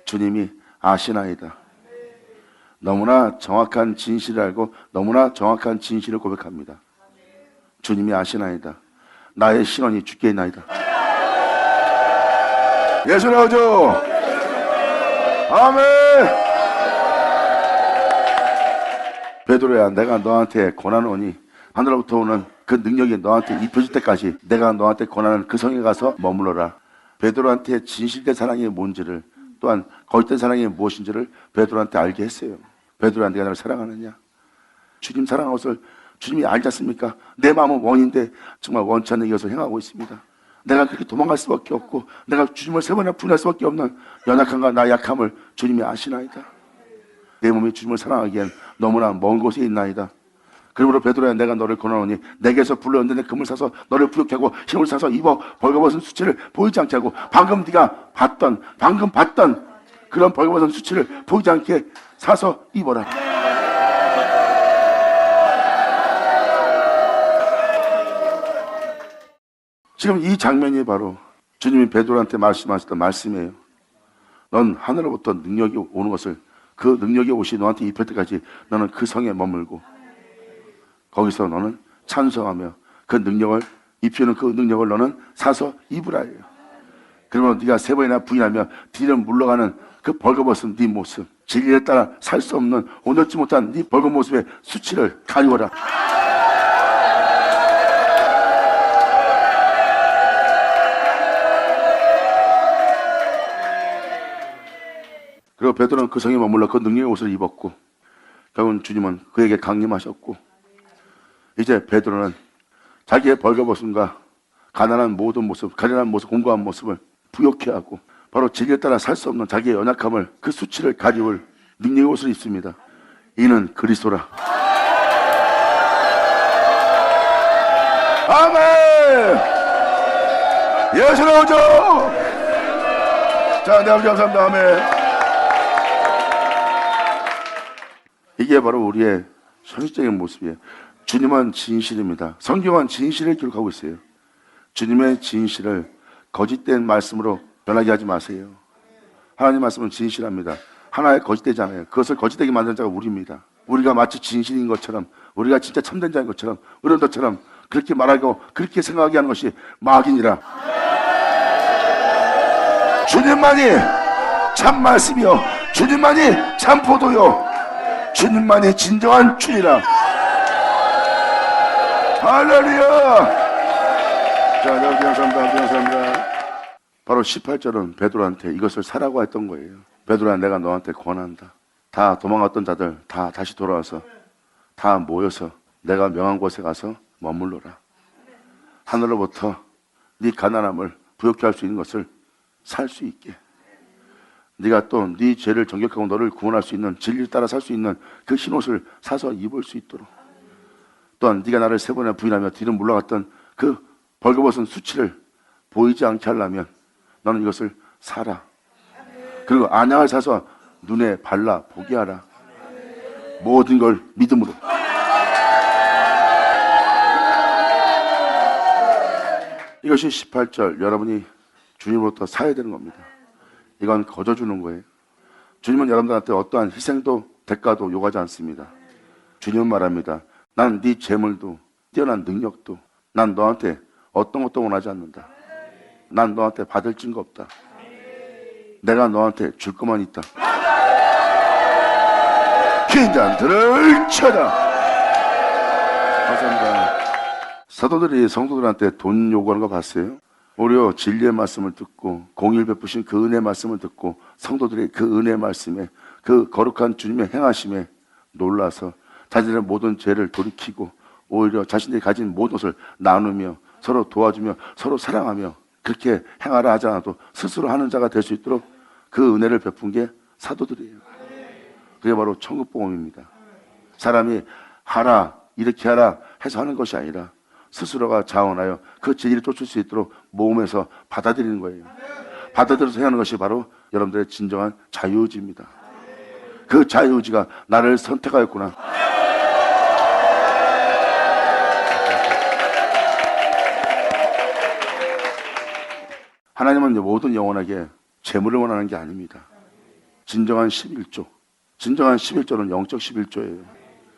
주님이 아시나이다. 너무나 정확한 진실을 알고 너무나 정확한 진실을 고백합니다. 주님이 아시나이다. 나의 신원이 주께 있나이다. 예수 나오죠. 아멘. 베드로야, 내가 너한테 권하노니 하늘로부터 오는 그 능력이 너한테 입혀질 때까지 내가 너한테 권하는 그 성에 가서 머물러라. 베드로한테 진실된 사랑이 뭔지를, 또한 거짓된 사랑이 무엇인지를 베드로한테 알게 했어요. 베드로야, 네가 나를 사랑하느냐? 주님 사랑하는 것을 주님이 알지 않습니까? 내 마음은 원인데 정말 원치 않는 것을 행하고 있습니다. 내가 그렇게 도망갈 수밖에 없고 내가 주님을 세 번이나 부인할 수밖에 없는 연약함과 나의 약함을 주님이 아시나이다. 내 몸이 주님을 사랑하기엔 너무나 먼 곳에 있나이다. 그러므로 베드로야, 내가 너를 권하노니 내게서 불러온데 내 금을 사서 너를 부욕케 하고 힘을 사서 입어 벌거벗은 수치를 보이지 않게 하고 방금 봤던 그런 벌거벗은 수치를 보이지 않게 사서 입어라. 지금 이 장면이 바로 주님이 베드로한테 말씀하셨던 말씀이에요. 넌 하늘로부터 능력이 오는 것을, 그 능력의 옷이 너한테 입힐 때까지 너는 그 성에 머물고 거기서 너는 찬송하며 그 능력을 입히는 그 능력을 너는 사서 입으라예요. 그러면 네가 세 번이나 부인하며 뒤를 물러가는 그 벌거벗은 네 모습, 진리에 따라 살 수 없는 온전치 못한 네 벌거 모습의 수치를 가리워라. 그리고 베드로는 그 성에 머물러 그 능력의 옷을 입었고 결국은 주님은 그에게 강림하셨고 이제 베드로는 자기의 벌거벗음과 가난한 모든 모습, 가련한 모습, 공고한 모습을 부욕해 하고 바로 진리에 따라 살 수 없는 자기의 연약함을, 그 수치를 가리울 능력의 옷을 입습니다. 이는 그리스도라. 아멘. 예수 나오죠. 자, 네, 아버지 감사합니다. 아멘. 이게 바로 우리의 현실적인 모습이에요. 주님은 진실입니다. 성경은 진실을 기록하고 있어요. 주님의 진실을 거짓된 말씀으로 변하게 하지 마세요. 하나님 말씀은 진실합니다. 하나에 거짓되지 않아요. 그것을 거짓되게 만든 자가 우리입니다. 우리가 마치 진실인 것처럼, 우리가 진짜 참된 자인 것처럼, 어른들처럼 그렇게 말하고 그렇게 생각하게 하는 것이 마귀니라. 주님만이 참 말씀이요, 주님만이 참 포도요, 주님만이 진정한 주니라. 할렐루야. 자, 네, 감사합니다. 바로 18절은 베드로한테 이것을 사라고 했던 거예요. 베드로야, 내가 너한테 권한다. 다 도망갔던 자들 다 다시 돌아와서 다 모여서 내가 명한 곳에 가서 머물러라. 하늘로부터 네 가난함을 부욕케 할 수 있는 것을 살 수 있게, 네가 또 네 죄를 정결하고 너를 구원할 수 있는, 진리를 따라 살 수 있는 그 흰옷을 사서 입을 수 있도록, 또한 네가 나를 세 번이나 부인하며 뒤로 물러갔던 그 벌거벗은 수치를 보이지 않게 하려면 너는 이것을 사라. 그리고 안양을 사서 눈에 발라 보게 하라. 모든 걸 믿음으로. 이것이 18절 여러분이 주님으로부터 사야 되는 겁니다. 이건 거저주는 거예요. 주님은 여러분들한테 어떠한 희생도 대가도 요구하지 않습니다. 주님은 말합니다. 난 네 재물도 뛰어난 능력도 난 너한테 어떤 것도 원하지 않는다. 난 너한테 받을 증거 없다. 내가 너한테 줄 것만 있다. 긴 잔들을 쳐라. 감사합니다. 사도들이 성도들한테 돈 요구하는 거 봤어요? 오히려 진리의 말씀을 듣고 공의를 베푸신 그 은혜의 말씀을 듣고 성도들의 그 은혜의 말씀에 그 거룩한 주님의 행하심에 놀라서 자신의 모든 죄를 돌이키고 오히려 자신들이 가진 모든 것을 나누며 서로 도와주며 서로 사랑하며 그렇게 행하라 하지 않아도 스스로 하는 자가 될 수 있도록 그 은혜를 베푼 게 사도들이에요. 그게 바로 천국복음입니다. 사람이 하라 이렇게 하라 해서 하는 것이 아니라 스스로가 자원하여 그 진리를 쫓을 수 있도록 모험에서 받아들이는 거예요. 받아들여서 행하는 것이 바로 여러분들의 진정한 자유의지입니다. 그 자유의지가 나를 선택하였구나. 하나님은 모든 영혼에게 재물을 원하는 게 아닙니다. 진정한 11조. 진정한 11조는 영적 11조예요.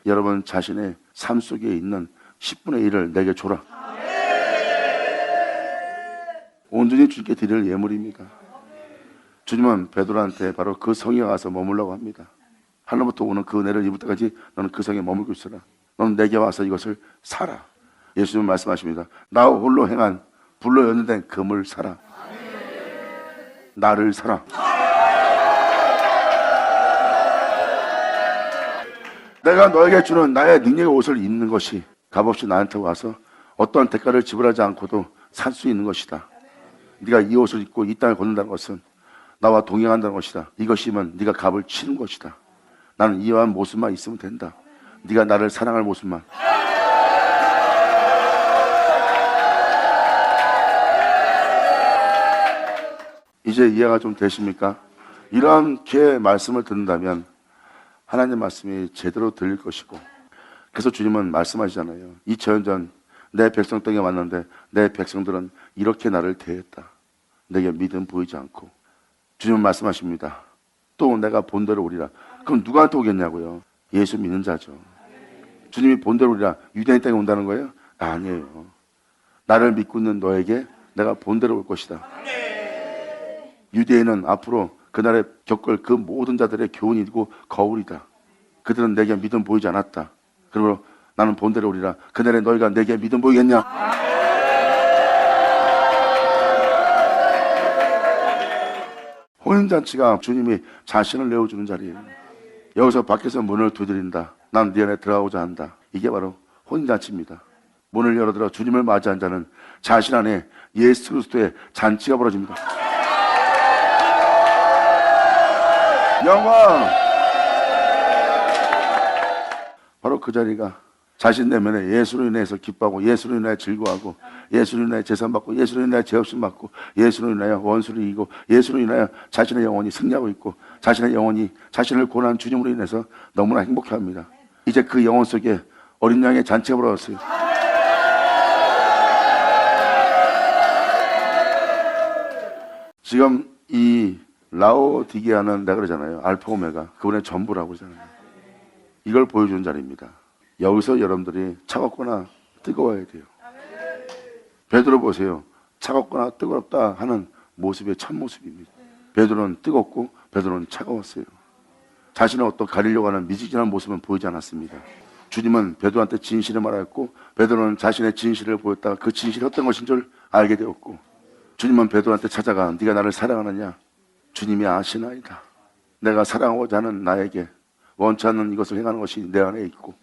여러분 자신의 삶 속에 있는 10분의 1을 내게 줘라. 온전히 주님께 드릴 예물입니다. 주님은 베드로한테 바로 그 성에 가서 머물라고 합니다. 하늘부터 오는 그 은혜를 입을 때까지 너는 그 성에 머물고 있어라. 너는 내게 와서 이것을 사라. 예수님은 말씀하십니다. 나 홀로 행한 불로 연연된 금을 사라. 나를 사라. 내가 너에게 주는 나의 능력의 옷을 입는 것이 값없이 나한테 와서 어떠한 대가를 지불하지 않고도 살 수 있는 것이다. 네가 이 옷을 입고 이 땅을 걷는다는 것은 나와 동행한다는 것이다. 이것이면 네가 값을 치는 것이다. 나는 이러한 모습만 있으면 된다. 네가 나를 사랑할 모습만. 이제 이해가 좀 되십니까? 이렇게 말씀을 듣는다면 하나님 말씀이 제대로 들릴 것이고, 그래서 주님은 말씀하시잖아요. 2000년 전 내 백성 땅에 왔는데 내 백성들은 이렇게 나를 대했다. 내게 믿음 보이지 않고. 주님은 말씀하십니다. 또 내가 본대로 오리라. 그럼 누구한테 오겠냐고요? 예수 믿는 자죠. 주님이 본대로 오리라. 유대인 땅에 온다는 거예요? 아니에요. 나를 믿고 있는 너에게 내가 본대로 올 것이다. 유대인은 앞으로 그날에 겪을 그 모든 자들의 교훈이고 거울이다. 그들은 내게 믿음 보이지 않았다. 그러므로 나는 본대로 오리라. 그날에 너희가 내게 믿음 보이겠냐? 혼인잔치가 주님이 자신을 내어주는 자리예요. 여기서 밖에서 문을 두드린다. 난 네 안에 들어가고자 한다. 이게 바로 혼인잔치입니다. 문을 열어들어 주님을 맞이한 자는 자신 안에 예수 그리스도의 잔치가 벌어집니다. 영광! 바로 그 자리가 자신 내면에 예수로 인해서 기뻐하고 예수로 인하여 즐거워하고 예수로 인하여 제산받고 예수로 인하여 죄없음 받고 예수로 인하여 원수를 이기고 예수로 인하여 자신의 영혼이 승리하고 있고 자신의 영혼이 자신을 고난한 주님으로 인해서 너무나 행복해합니다. 이제 그 영혼 속에 어린 양의 잔치가 벌어졌어요. 지금 이 라오디게아는 내가 그러잖아요. 알파 오메가, 그분의 전부라고 그러잖아요. 이걸 보여주는 자리입니다. 여기서 여러분들이 차갑거나 뜨거워야 돼요. 베드로 보세요. 차갑거나 뜨겁다 하는 모습의 참모습입니다. 베드로는 뜨겁고 베드로는 차가웠어요. 자신을 어떤 가리려고 하는 미지근한 모습은 보이지 않았습니다. 주님은 베드로한테 진실을 말하였고 베드로는 자신의 진실을 보였다가 그 진실이 어떤 것인 줄 알게 되었고, 주님은 베드로한테 찾아가 네가 나를 사랑하느냐? 주님이 아시나이다. 내가 사랑하고자 하는 나에게 원치 않는 이것을 행하는 것이 내 안에 있고,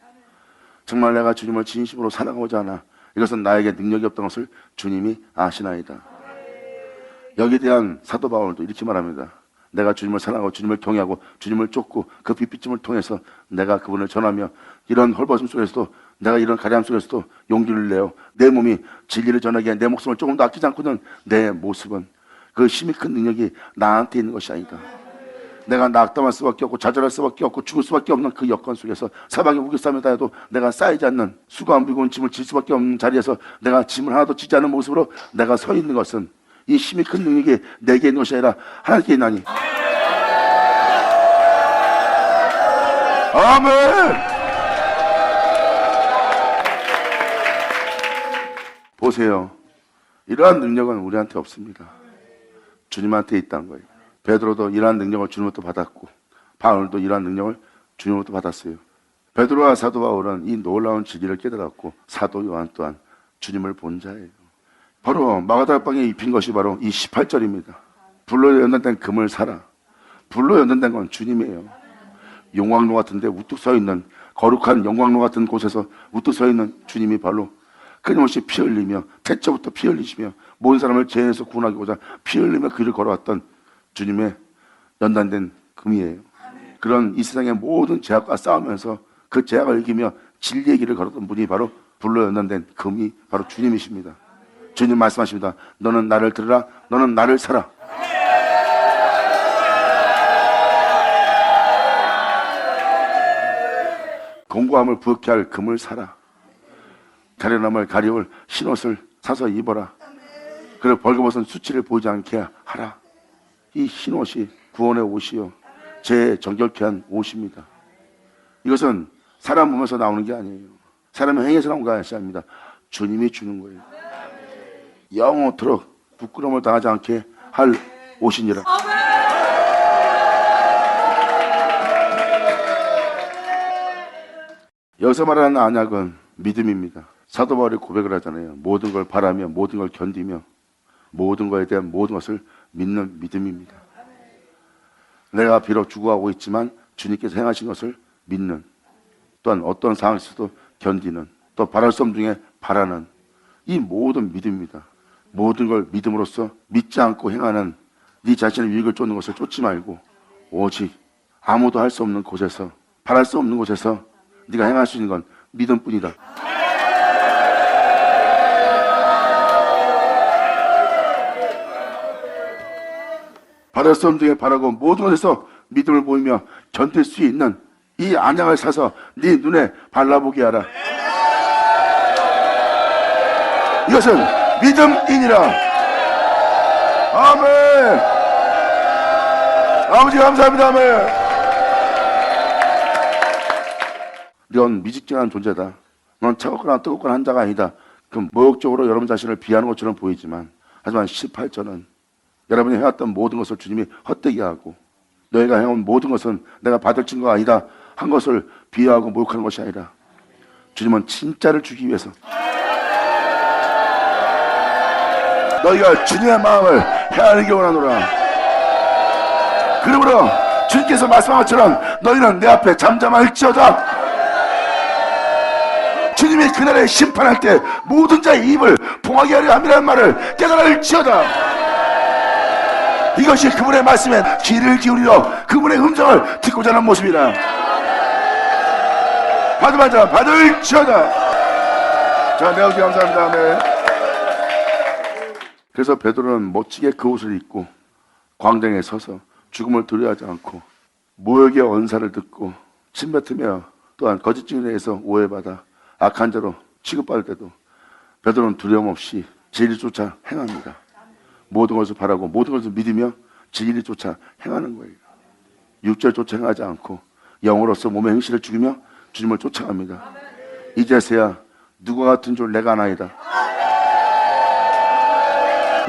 정말 내가 주님을 진심으로 사랑하고자 하나 이것은 나에게 능력이 없던 것을 주님이 아시나이다. 여기에 대한 사도 바울도 이렇게 말합니다. 내가 주님을 사랑하고 주님을 경외하고 주님을 쫓고 그 빛비침을 통해서 내가 그분을 전하며 이런 헐벗음 속에서도 내가 이런 가려움 속에서도 용기를 내어 내 몸이 진리를 전하기에 내 목숨을 조금 더 아끼지 않고는 내 모습은 그 힘이 큰 능력이 나한테 있는 것이 아니다. 내가 낙담할 수밖에 없고 좌절할 수밖에 없고 죽을 수밖에 없는 그 여건 속에서 사방에 우겨싸며 다녀도 내가 쌓이지 않는 수고한 무거운 짐을 질 수밖에 없는 자리에서 내가 짐을 하나도 지지 않는 모습으로 내가 서 있는 것은 이 힘이 큰 능력이 내게 있는 것이 아니라 하나님께 있나니. 아멘. 보세요. 이러한 능력은 우리한테 없습니다. 주님한테 있다는 거예요. 베드로도 이러한 능력을 주님으로부터 받았고 바울도 이러한 능력을 주님으로부터 받았어요. 베드로와 사도 바울은 이 놀라운 진리를 깨달았고 사도 요한 또한 주님을 본 자예요. 바로 마가다락방에 입힌 것이 바로 이 18절입니다. 불로 연단된 금을 사라. 불로 연단된 건 주님이에요. 용광로 같은데 우뚝 서 있는, 거룩한 용광로 같은 곳에서 우뚝 서 있는 주님이 바로 끊임없이 피 흘리며, 태초부터 피 흘리시며 모든 사람을 죄에서 구원하기보다 피 흘리며 길을 걸어왔던 주님의 연단된 금이에요. 그런 이 세상의 모든 죄악과 싸우면서 그 죄악을 이기며 진리의 길을 걸었던 분이 바로 불로 연단된 금이 바로 주님이십니다. 주님 말씀하십니다. 너는 나를 들으라. 너는 나를 사라. 공고함을 부었게 할 금을 사라. 가련함을 가리울 흰옷을 사서 입어라. 그리고 벌거벗은 수치를 보이지 않게 하라. 이 흰옷이 구원의 옷이요, 죄 정결케 한 옷입니다. 이것은 사람 몸에서 나오는 게 아니에요. 사람의 행위에서 나온 거 아닙니다. 주님이 주는 거예요. 영원토록 부끄러움을 당하지 않게 할 옷이니라. 여기서 말하는 안약은 믿음입니다. 사도 바울이 고백을 하잖아요. 모든 걸 바라며 모든 걸 견디며 모든 것에 대한 모든 것을 믿는 믿음입니다. 내가 비록 죽어가고 있지만 주님께서 행하신 것을 믿는, 또한 어떤 상황에서도 견디는, 또 바랄 수 없는 중에 바라는 이 모든 믿음입니다. 모든 걸 믿음으로써 믿지 않고 행하는 네 자신의 유익을 쫓는 것을 쫓지 말고 오직 아무도 할 수 없는 곳에서, 바랄 수 없는 곳에서 네가 행할 수 있는 건 믿음뿐이다. 바랄 수 없는 중에 바라고 모든 것에서 믿음을 보이며 견딜 수 있는 이 안약을 사서 네 눈에 발라보게 하라. 이것은 믿음이니라. 아멘. 아버지 감사합니다. 아멘. 넌 미직진한 존재다. 넌 차갑거나 뜨겁거나 한 자가 아니다. 그 모욕적으로 여러분 자신을 비하는 것처럼 보이지만, 하지만 18절은 여러분이 해왔던 모든 것을 주님이 헛되게 하고, 너희가 해온 모든 것은 내가 받을 증거가 아니다 한 것을 비하하고 모욕하는 것이 아니라, 주님은 진짜를 주기 위해서 너희가 주님의 마음을 헤아리기 원하노라. 그러므로 주님께서 말씀한 것처럼 너희는 내 앞에 잠잠할지어다. 주님이 그날에 심판할 때 모든 자의 입을 봉하게 하려 함이라는 말을 깨달을지어다. 이것이 그분의 말씀에 귀를 기울이려 그분의 음성을 듣고자 하는 모습이라. 받으면 자 받을지어다. 자, 네, 아버지 감사합니다. 네. 그래서 베드로는 멋지게 그 옷을 입고 광장에 서서 죽음을 두려워하지 않고 모욕의 언사를 듣고 침뱉으며 또한 거짓 증인에 의해서 오해받아 악한 자로 취급받을 때도 베드로는 두려움 없이 진리 쫓아 행합니다. 모든 것을 바라고 모든 것을 믿으며 진리 쫓아 행하는 거예요. 육절 쫓아 행하지 않고 영으로서 몸의 행실을 죽이며 주님을 쫓아갑니다. 이제서야 누가 같은 줄 내가 아나이다.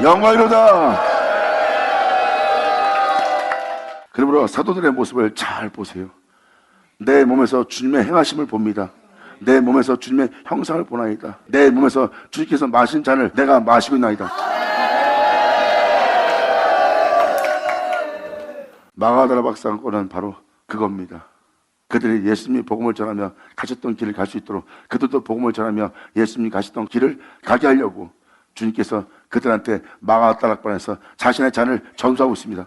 영광이로다. 그러므로 사도들의 모습을 잘 보세요. 내 몸에서 주님의 행하심을 봅니다. 내 몸에서 주님의 형상을 보나이다. 내 몸에서 주님께서 마신 잔을 내가 마시고 있나이다. 마가다라 박사건은 바로 그겁니다. 그들이 예수님이 복음을 전하며 가셨던 길을 갈 수 있도록 그들도 복음을 전하며 예수님이 가셨던 길을 가게 하려고 주님께서 그들한테 마가다락방에서 자신의 잔을 전수하고 있습니다.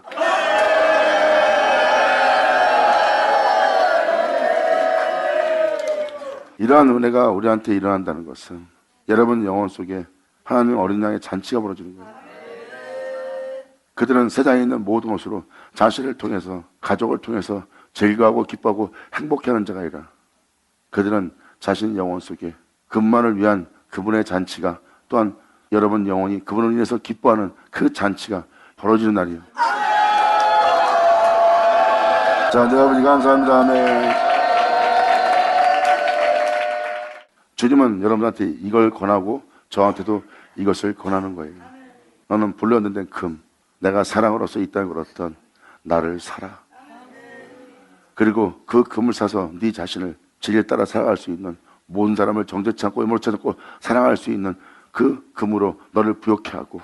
이러한 은혜가 우리한테 일어난다는 것은 여러분 영혼 속에 하나님 어린 양의 잔치가 벌어지는 거예요. 그들은 세상에 있는 모든 것으로 자신을 통해서, 가족을 통해서 즐거워하고 기뻐하고 행복해하는 자가 아니라 그들은 자신 영혼 속에 그분만을 위한 그분의 잔치가, 또한 여러분 영혼이 그분을 위해서 기뻐하는 그 잔치가 벌어지는 날이에요. 자, 네, 아버지 감사합니다. 아멘. 주님은 여러분한테 이걸 권하고 저한테도 이것을 권하는 거예요. 너는 불렸는데 금, 내가 사랑으로서 이 땅에 걸었던 나를 사라. 그리고 그 금을 사서 네 자신을 진리에 따라 살아갈 수 있는, 모든 사람을 정죄치 않고 애물치 않고 사랑할 수 있는 그 금으로 너를 부욕케 하고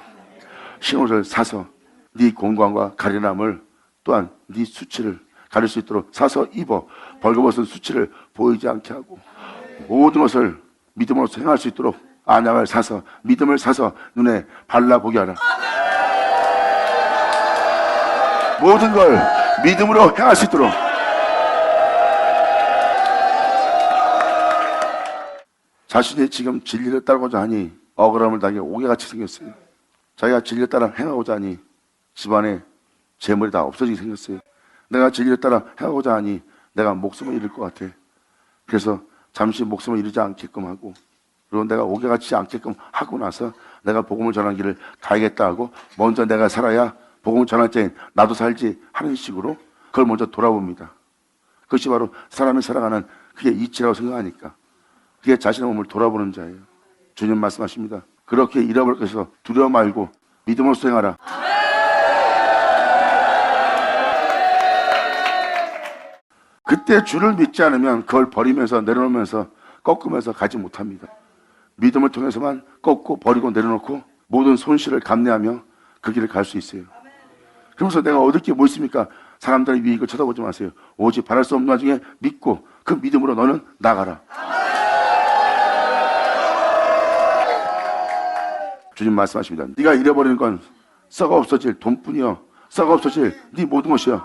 흰옷을 사서 네 공광과 가련함을 또한 네 수치를 가릴 수 있도록 사서 입어 벌거벗은 수치를 보이지 않게 하고 모든 것을 믿음으로써 행할 수 있도록 안약을 사서 믿음을 사서 눈에 발라보게 하라. 모든 걸 믿음으로 행할 수 있도록. 자신이 지금 진리를 따르고자 하니 억울함을 당해 옥에같이 생겼어요. 자기가 진리를 따라 행하고자 하니 집안에 재물이 다 없어지게 생겼어요. 내가 진리를 따라 행하고자 하니 내가 목숨을 잃을 것 같아. 그래서 잠시 목숨을 잃지 않게끔 하고, 그리고 내가 옥에같이 않게끔 하고 나서 내가 복음을 전하는 길을 가야겠다 하고 먼저 내가 살아야 복음을 전할 때엔 나도 살지 하는 식으로 그걸 먼저 돌아봅니다. 그것이 바로 사람이 살아가는 그게 이치라고 생각하니까 그게 자신의 몸을 돌아보는 자예요. 주님 말씀하십니다. 그렇게 잃어버릴 것에서 두려워 말고 믿음으로 수행하라. 그때 주를 믿지 않으면 그걸 버리면서 내려놓으면서 꺾으면서 가지 못합니다. 믿음을 통해서만 꺾고 버리고 내려놓고 모든 손실을 감내하며 그 길을 갈 수 있어요. 그러면서 내가 얻을 게 뭐 있습니까? 사람들의 유익을 쳐다보지 마세요. 오직 바랄 수 없는 와중에 믿고 그 믿음으로 너는 나가라. 주님 말씀하십니다. 네가 잃어버리는 건 썩어 없어질 돈뿐이요, 썩어 없어질 네 모든 것이요,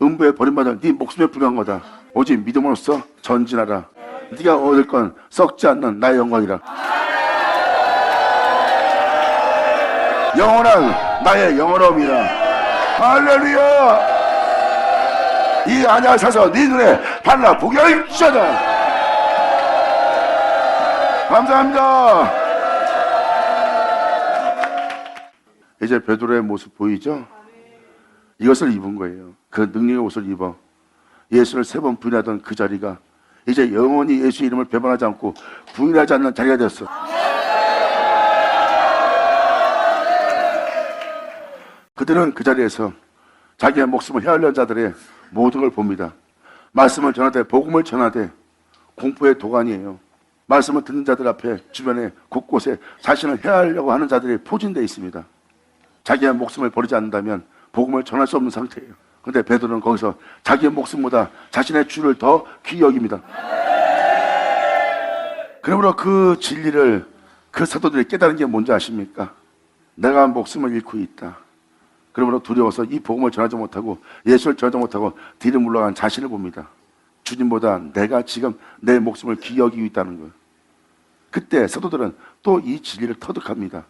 음부에 버림받은 네 목숨에 불과한 거다. 오직 믿음으로써 전진하라. 네가 얻을 건 썩지 않는 나의 영광이라. 영원한 나의 영원함이라. 할렐루야. 이 안약을 사서 네 눈에 발라 보게 할지어다. 감사합니다. 이제 베드로의 모습 보이죠? 이것을 입은 거예요. 그 능력의 옷을 입어 예수를 3번 부인하던 그 자리가 이제 영원히 예수 이름을 배반하지 않고 부인하지 않는 자리가 되었어. 그들은 그 자리에서 자기의 목숨을 헤아려 자들의 모든 걸 봅니다. 말씀을 전하되 복음을 전하되 공포의 도가니예요. 말씀을 듣는 자들 앞에 주변에 곳곳에 자신을 헤아려고 하는 자들이 포진되어 있습니다. 자기의 목숨을 버리지 않는다면 복음을 전할 수 없는 상태예요. 그런데 베드로는 거기서 자기의 목숨보다 자신의 주를 더 귀히 여깁니다. 그러므로 그 진리를 그 사도들이 깨달은 게 뭔지 아십니까? 내가 목숨을 잃고 있다. 그러므로 두려워서 이 복음을 전하지 못하고 예수를 전하지 못하고 뒤로 물러간 자신을 봅니다. 주님보다 내가 지금 내 목숨을 귀히 여기고 있다는 거예요. 그때 사도들은 또 이 진리를 터득합니다.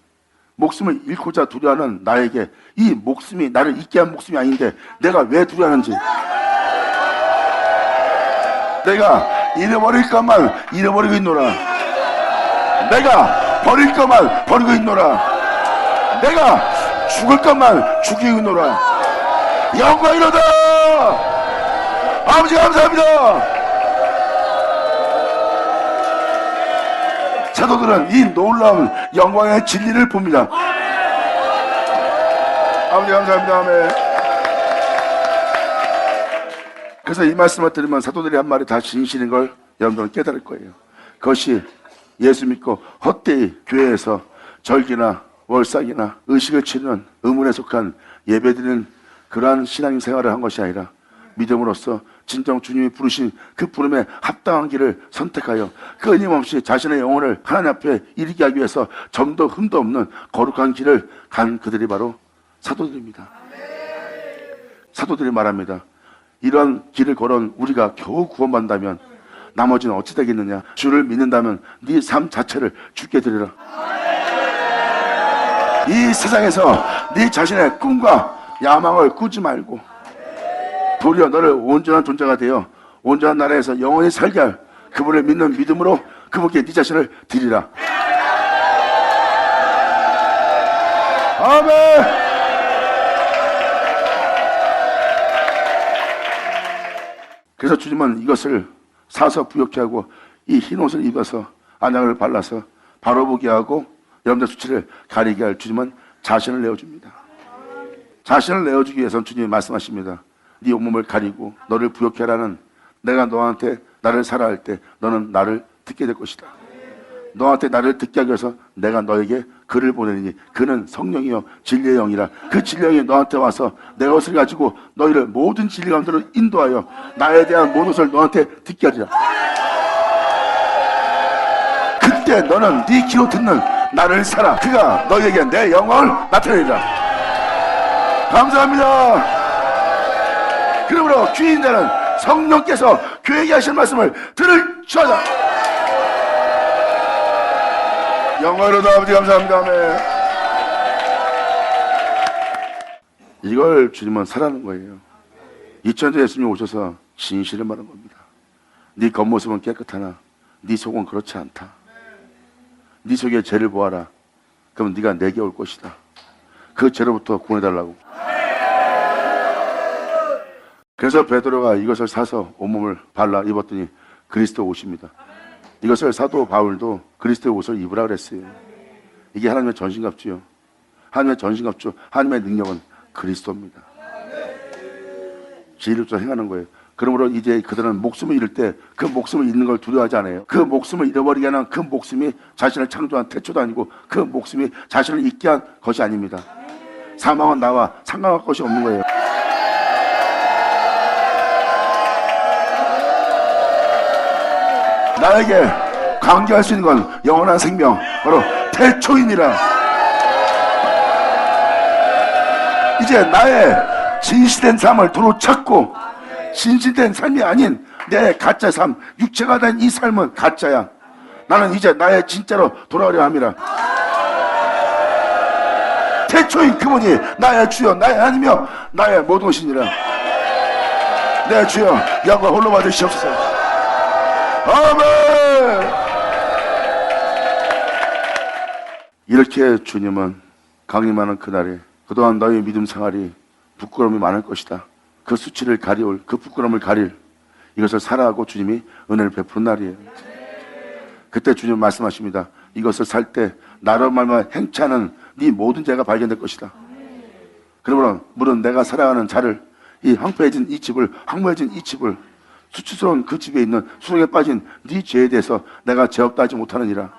목숨을 잃고자 두려워하는 나에게 이 목숨이 나를 잊게 한 목숨이 아닌데 내가 왜 두려워하는지, 내가 잃어버릴 것만 잃어버리고 있노라, 내가 버릴 것만 버리고 있노라, 내가 죽을 것만 죽이고 있노라. 영광이로다. 아버지 감사합니다. 사도들은 이 놀라운 영광의 진리를 봅니다. 아버지 감사합니다. 아멘. 그래서 이 말씀을 들으면 사도들이 한 말이 다 진실인 걸 여러분들은 깨달을 거예요. 그것이 예수 믿고 헛되이 교회에서 절기나 월삭이나 의식을 치르는 의문에 속한 예배드리는 그러한 신앙 생활을 한 것이 아니라 믿음으로써 진정 주님이 부르신 그 부름에 합당한 길을 선택하여 끊임없이 자신의 영혼을 하나님 앞에 이르게 하기 위해서 점도 흠도 없는 거룩한 길을 간 그들이 바로 사도들입니다. 사도들이 말합니다. 이런 길을 걸어온 우리가 겨우 구원받는다면 나머지는 어찌 되겠느냐. 주를 믿는다면 네 삶 자체를 주께 드리라. 이 세상에서 네 자신의 꿈과 야망을 꾸지 말고 도리어 너를 온전한 존재가 되어 온전한 나라에서 영원히 살게 할 그분을 믿는 믿음으로 그분께 네 자신을 드리라. 아멘. 그래서 주님은 이것을 사서 부욕케 하고 이 흰옷을 입어서 안약을 발라서 바로 보게 하고 여러분들 수치를 가리게 할 주님은 자신을 내어줍니다. 자신을 내어주기 위해서는 주님이 말씀하십니다. 네 온몸을 가리고 너를 부욕케 하라는, 내가 너한테 나를 사랑할 때 너는 나를 듣게 될 것이다. 너한테 나를 듣게 하기 위해서 내가 너에게 그를 보내니 그는 성령이요 진리의 영이라. 그 진리의 영이 너한테 와서 내 것을 가지고 너희를 모든 진리 가운데로 인도하여 나에 대한 모든 것을 너한테 듣게 하리라. 그때 너는 네 귀로 듣는 나를 살아. 그가 너희에게 내 영광을 나타내리라. 감사합니다. 그러므로 귀인 자는 성령께서 교회에게 하실 말씀을 들을지어다. 영광으로도 아버지 감사합니다. 아멘. 이걸 주님은 사라는 거예요. 2000년 예수님이 오셔서 진실을 말한 겁니다. 네 겉모습은 깨끗하나 네 속은 그렇지 않다. 네 속에 죄를 보아라. 그럼 네가 내게 올 것이다. 그 죄로부터 구원해달라고. 그래서 베드로가 이것을 사서 온몸을 발라 입었더니 그리스도 옷입니다. 이것을 사도 바울도 그리스도의 옷을 입으라 그랬어요. 이게 하나님의 전신갑주요. 하나님의 전신갑주, 하나님의 능력은 그리스도입니다. 진리로 행하는 거예요. 그러므로 이제 그들은 목숨을 잃을 때 그 목숨을 잃는 걸 두려워하지 않아요. 그 목숨을 잃어버리게 하는 그 목숨이 자신을 창조한 태초도 아니고 그 목숨이 자신을 잊게 한 것이 아닙니다. 사망은 나와 상관할 것이 없는 거예요. 나에게 관계할 수 있는 건 영원한 생명, 바로 태초이니라. 이제 나의 진실된 삶을 도로 찾고, 진실된 삶이 아닌 내 가짜 삶, 육체가 된 이 삶은 가짜야. 나는 이제 나의 진짜로 돌아오려 함이라. 태초인 그분이 나의 주여, 나의 하나님이여, 나의 모든 것이니라. 내 주여, 영광 홀로 받으시옵소서. 아멘. 이렇게 주님은 강림하는 그날에 그동안 너의 믿음 생활이 부끄러움이 많을 것이다. 그 수치를 가려올, 그 부끄러움을 가릴 이것을 사랑하고 주님이 은혜를 베푸는 날이에요. 그때 주님 말씀하십니다. 이것을 살 때 나로 말미암아 행차하는 네 모든 죄가 발견될 것이다. 그러므로 물은 내가 사랑하는 자를, 이 황폐해진 이 집을, 황무해진 이 집을, 수치스러운 그 집에 있는 수렁에 빠진 네 죄에 대해서 내가 죄 없다 하지 못하느니라.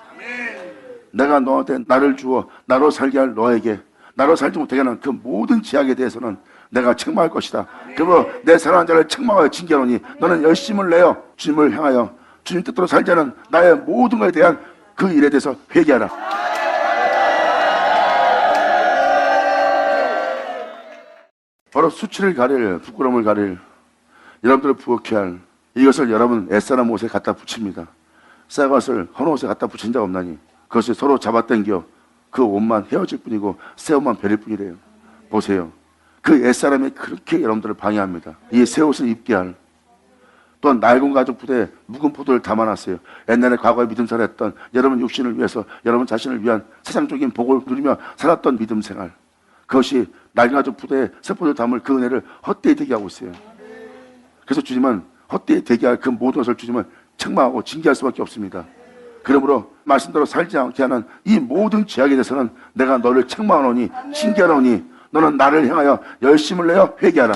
내가 너한테 나를 주어 나로 살게 할 너에게 나로 살지 못하게 하는 그 모든 죄악에 대해서는 내가 책망할 것이다. 그러므로 내 사랑하는 자를 책망하여 징계하노니 너는 열심을 내어 주님을 향하여 주님 뜻대로 살자는 나의 모든 것에 대한 그 일에 대해서 회개하라. 바로 수치를 가릴, 부끄러움을 가릴, 여러분들을 부엌케 할 이것을 여러분 애사람 옷에 갖다 붙입니다. 새 것을 헌 옷에 갖다 붙인 자 없나니 그것을 서로 잡아당겨 그 옷만 헤어질 뿐이고 새 옷만 베릴 뿐이래요. 보세요. 그 옛사람이 그렇게 여러분들을 방해합니다. 이 새 옷을 입게 할, 또한 낡은 가죽 부대에 묵은 포도를 담아놨어요. 옛날에 과거에 믿음 생활했던 여러분 육신을 위해서 여러분 자신을 위한 세상적인 복을 누리며 살았던 믿음 생활, 그것이 낡은 가죽 부대에 새 포도를 담을 그 은혜를 헛되이 되게 하고 있어요. 그래서 주님은 헛되이 되게 할 그 모든 것을 주님은 책망하고 징계할 수밖에 없습니다. 그러므로 말씀대로 살지 않게 하는 이 모든 죄악에 대해서는 내가 너를 책망하노니 징계하노니 너는 나를 향하여 열심을 내어 회개하라.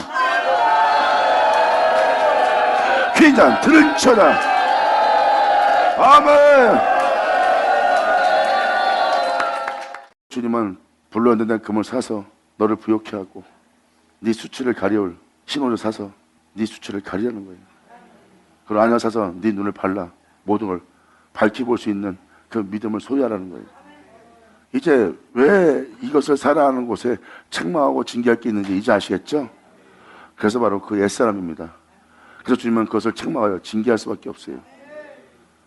귀인 자 들을지어다. 아멘. 주님은 불러낸 금을 사서 너를 부욕케 하고 네 수치를 가려올 신호를 사서 네 수치를 가리려는 거예요. 그걸 안에 사서 네 눈을 발라 모든 걸 밝히 볼 수 있는 그 믿음을 소유하라는 거예요. 이제 왜 이것을 사랑하는 곳에 책망하고 징계할 게 있는지 이제 아시겠죠? 그래서 바로 그 옛사람입니다. 그래서 주님은 그것을 책망하여 징계할 수밖에 없어요.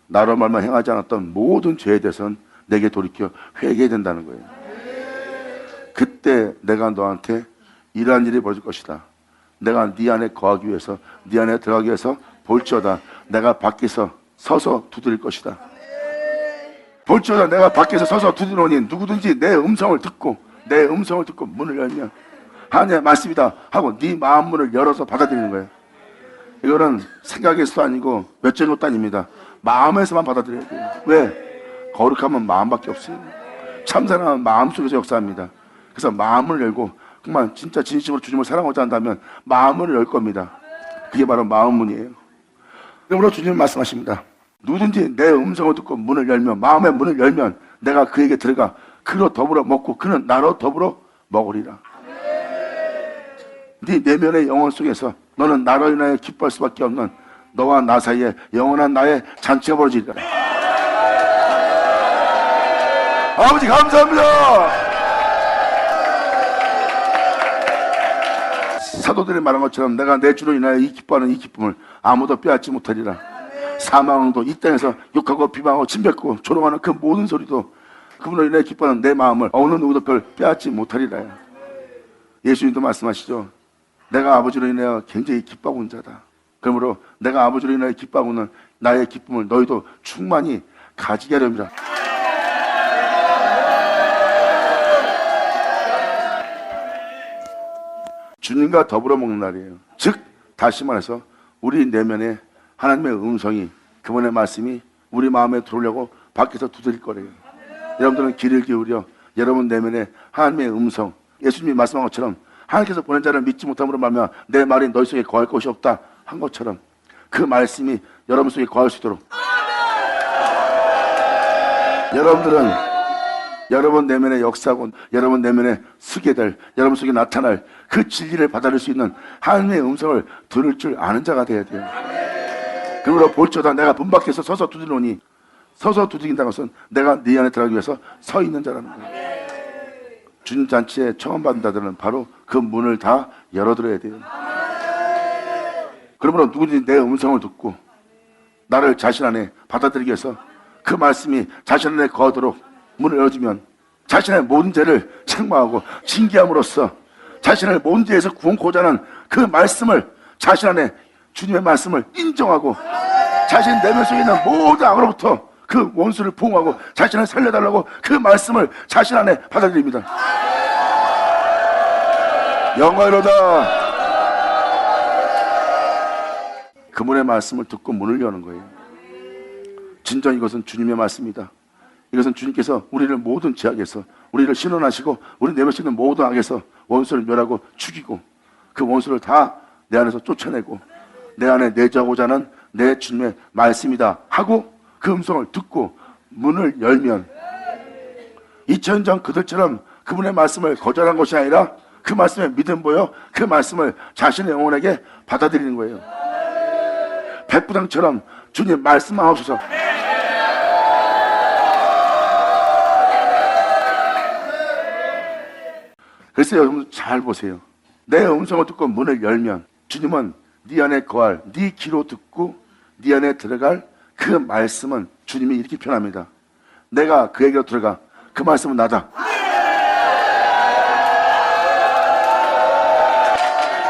나로 말만 행하지 않았던 모든 죄에 대해서는 내게 돌이켜 회개해야 된다는 거예요. 그때 내가 너한테 이러한 일이 벌어질 것이다. 내가 네 안에 거하기 위해서, 네 안에 들어가기 위해서 볼지어다 내가 밖에서 서서 두드릴 것이다. 볼지어다 내가 밖에서 서서 두드리노니 누구든지 내 음성을 듣고 문을 열면 하나님의 말씀이다 하고 네 마음 문을 열어서 받아들이는 거예요. 이거는 생각에서도 아니고 몇째 것도 아닙니다. 마음에서만 받아들여야 돼요. 왜? 거룩하면 마음밖에 없어요. 참사랑은 마음속에서 역사합니다. 그래서 마음을 열고 정말 진짜 진심으로 주님을 사랑하고자 한다면 마음을 열 겁니다. 그게 바로 마음 문이에요. 그러므로 주님은 말씀하십니다. 누구든지 내 음성을 듣고 문을 열면, 마음의 문을 열면 내가 그에게 들어가 그로 더불어 먹고 그는 나로 더불어 먹으리라. 네 내면의 영혼 속에서 너는 나로 인하여 기뻐할 수밖에 없는 너와 나 사이에 영원한 나의 잔치가 벌어지리라. 아버지 감사합니다. 사도들이 말한 것처럼 내가 내 주로 인하여 이 기뻐하는 이 기쁨을 아무도 빼앗지 못하리라. 사망도 이 땅에서 욕하고 비방하고 침뱉고 조롱하는 그 모든 소리도 그분으로 인해 기뻐하는 내 마음을 어느 누구도 그걸 빼앗지 못하리라. 예수님도 말씀하시죠. 내가 아버지로 인하여 굉장히 기뻐하고 있는 자다. 그러므로 내가 아버지로 인하여 기뻐하고 있는 나의 기쁨을 너희도 충만히 가지게 하렵니다. 주님과 더불어 먹는 날이에요. 즉 다시 말해서 우리 내면에 하나님의 음성이, 그분의 말씀이 우리 마음에 들어오려고 밖에서 두드릴 거래요. 여러분들은 귀를 기울여 여러분 내면에 하나님의 음성, 예수님이 말씀한 것처럼 하나님께서 보낸 자를 믿지 못함으로 말미암아 내 말이 너희 속에 거할 것이 없다 한 것처럼 그 말씀이 여러분 속에 거할 수 있도록 여러분들은 여러분 내면에 역사하고 여러분 내면에 쓰게 될, 여러분 속에 나타날 그 진리를 받아들일 수 있는 하나님의 음성을 들을 줄 아는 자가 되어야 돼요. 그러므로 볼지어다 내가 문 밖에서 서서 두드리노니, 서서 두드린다는 것은 내가 네 안에 들어가기 위해서 서 있는 자라는 거예요. 주님 잔치에 처음 받은 자들은 바로 그 문을 다 열어드려야 돼요. 그러므로 누구든지 내 음성을 듣고 나를 자신 안에 받아들이기 위해서 그 말씀이 자신 안에 거하도록 문을 열어주면 자신의 모든 죄를 책망하고 징계함으로써 자신을 모든 죄에서 구원코자 하는 그 말씀을 자신 안에 주님의 말씀을 인정하고 자신 내면 속에 있는 모든 악으로부터 그 원수를 보호하고 자신을 살려달라고 그 말씀을 자신 안에 받아들입니다. 영광이로다. 그분의 말씀을 듣고 문을 여는 거예요. 진정 이것은 주님의 말씀이다. 이것은 주님께서 우리를 모든 죄악에서 우리를 신원하시고 우리 내면에 있는 모든 악에서 원수를 멸하고 죽이고 그 원수를 다 내 안에서 쫓아내고 내 안에 내주하고자 하는 내 주님의 말씀이다 하고 그 음성을 듣고 문을 열면 2000년 전 그들처럼 그분의 말씀을 거절한 것이 아니라 그 말씀에 믿음 보여 그 말씀을 자신의 영혼에게 받아들이는 거예요. 백부장처럼 주님 말씀하옵소서. 그래서 여러분 잘 보세요. 내 음성을 듣고 문을 열면 주님은 네 안에 거할, 네 귀로 듣고 네 안에 들어갈 그 말씀은 주님이 이렇게 표현합니다. 내가 그에게로 들어가 그 말씀은 나다.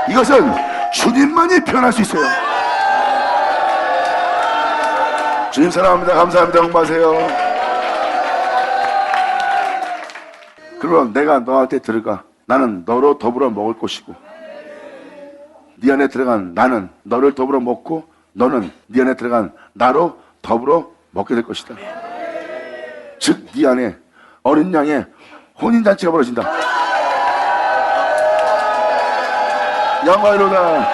이것은 주님만이 표현할 수 있어요. 주님 사랑합니다. 감사합니다. 공부하세요. 그러면 내가 너한테 들어가 나는 너로 더불어 먹을 것이고 네 안에 들어간 나는 너를 더불어 먹고 너는 네 안에 들어간 나로 더불어 먹게 될 것이다. 즉 네 안에 어린 양의 혼인잔치가 벌어진다. 영광이로다.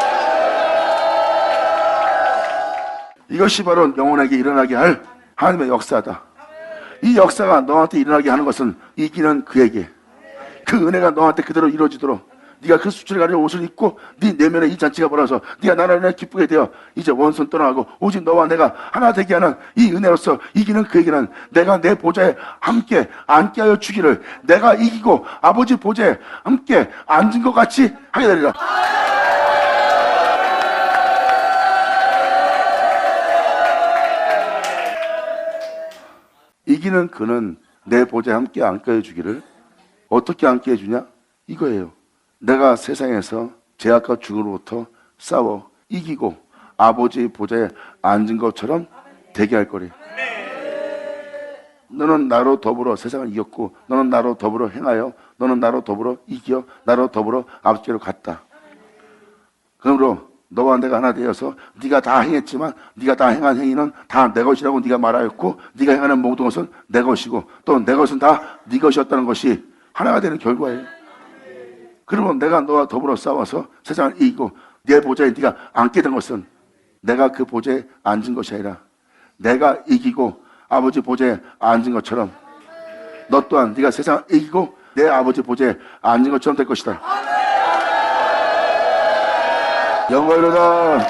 이것이 바로 영혼에게 일어나게 할 하나님의 역사다. 이 역사가 너한테 일어나게 하는 것은 이기는 그에게 그 은혜가 너한테 그대로 이루어지도록 네가 그 수치를 가리는 옷을 입고 네 내면에 이 잔치가 벌어서 네가 나를 인해 기쁘게 되어 이제 원수는 떠나가고 오직 너와 내가 하나 되게 하는 이 은혜로서 이기는 그에게는 내가 내 보좌에 함께 앉게 하여 주기를 내가 이기고 아버지 보좌에 함께 앉은 것 같이 하게 되리라. 이기는 그는 내 보좌에 함께 앉게 해주기를 어떻게 앉게 해주냐? 이거예요. 내가 세상에서 죄악과 죽음으로부터 싸워 이기고 아버지의 보좌에 앉은 것처럼 되게 할 거래. 너는 나로 더불어 세상을 이겼고 너는 나로 더불어 행하여 너는 나로 더불어 이겨 나로 더불어 아버지께로 갔다. 그러므로 너와 내가 하나 되어서 네가 다 행했지만 네가 다 행한 행위는 다 내 것이라고 네가 말하였고 네가 행하는 모든 것은 내 것이고 또 내 것은 다 네 것이었다는 것이 하나가 되는 결과예요. 그러면 내가 너와 더불어 싸워서 세상을 이기고 내 보좌에 네가 앉게 된 것은 내가 그 보좌에 앉은 것이 아니라 내가 이기고 아버지 보좌에 앉은 것처럼 너 또한 네가 세상을 이기고 내 아버지 보좌에 앉은 것처럼 될 것이다. 영광이로다.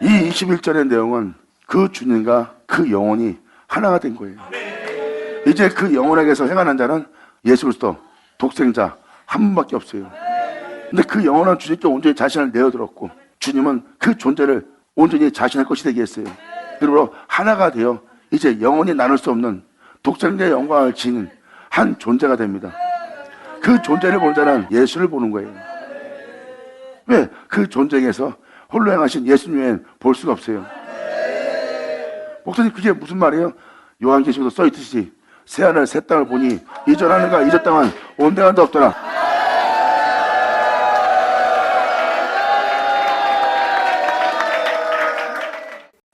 이 21절의 내용은 그 주님과 그 영혼이 하나가 된 거예요. 이제 그 영혼에게서 행하는 자는 예수 그리스도 독생자 한 분밖에 없어요. 근데 그 영혼은 주님께 온전히 자신을 내어들었고 주님은 그 존재를 온전히 자신의 것이 되게 했어요. 그리고 하나가 되어 이제 영원히 나눌 수 없는 독생자의 영광을 지닌 한 존재가 됩니다. 그 존재를 보는 자는 예수를 보는 거예요. 왜? 그 존재에서 홀로 행하신 예수님 외엔 볼 수가 없어요. 목사님 그게 무슨 말이에요? 요한계시록도 써있듯이 새하늘 새 땅을 보니 이전 하늘과 이전 땅은 온데간도 없더라.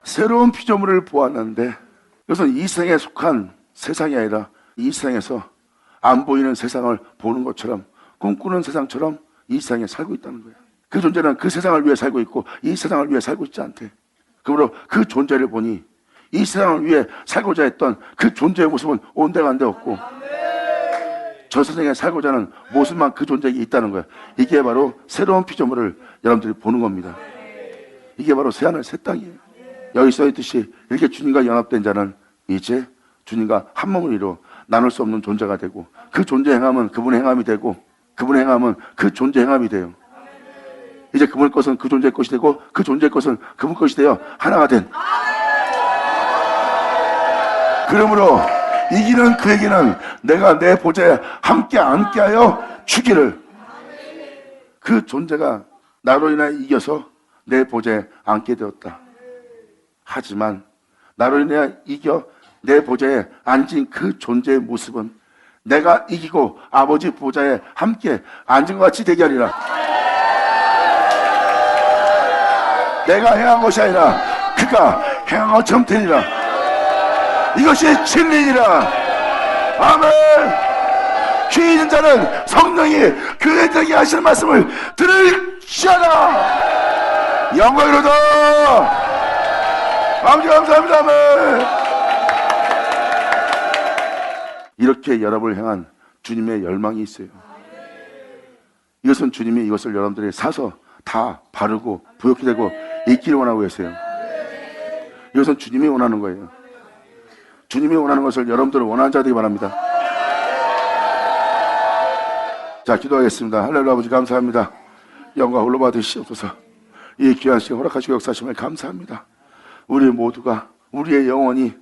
새로운 피조물을 보았는데 이것은 이 세상에 속한 세상이 아니라 이 세상에서 안 보이는 세상을 보는 것처럼 꿈꾸는 세상처럼 이 세상에 살고 있다는 거예요. 그 존재는 그 세상을 위해 살고 있고 이 세상을 위해 살고 있지 않대. 그러므로 그 존재를 보니 이 세상을 위해 살고자 했던 그 존재의 모습은 온데간데 없고 저 세상에 살고자 하는 모습만 그 존재에게 있다는 거예요. 이게 바로 새로운 피조물을 여러분들이 보는 겁니다. 이게 바로 새하늘 새 땅이에요. 여기 써있듯이 이렇게 주님과 연합된 자는 이제 주님과 한 몸을 이루어 나눌 수 없는 존재가 되고 그 존재 행함은 그분의 행함이 되고 그분의 행함은 그 존재 행함이 돼요. 이제 그분의 것은 그 존재의 것이 되고 그 존재의 것은 그분 것이 되어 하나가 된. 그러므로 이기는 그에게는 내가 내 보좌에 함께 앉게하여 주기를. 그 존재가 나로 인하여 이겨서 내 보좌에 앉게 되었다. 하지만 나로 인하여 이겨 내 보좌에 앉은 그 존재의 모습은 내가 이기고 아버지 보좌에 함께 앉은 것 같이 되게 하리라. 내가 행한 것이 아니라 그가 행한 것처럼 되리라. 이것이 진리니라. 아멘. 귀 있는 자는 성령이 교회들에게 하시는 말씀을 들을지어다. 영광이로다. 아버지 감사합니다. 아멘. 이렇게 여러분을 향한 주님의 열망이 있어요. 이것은 주님이 이것을 여러분들이 사서 다 바르고 부욕히 되고 있기를 원하고 계세요. 이것은 주님이 원하는 거예요. 주님이 원하는 것을 여러분들은 원하는 자 되기 바랍니다. 자, 기도하겠습니다. 할렐루야. 아버지 감사합니다. 영광 홀로 받으시옵소서. 이 귀한 시간 허락하시고 역사하심을 감사합니다. 우리 모두가 우리의 영혼이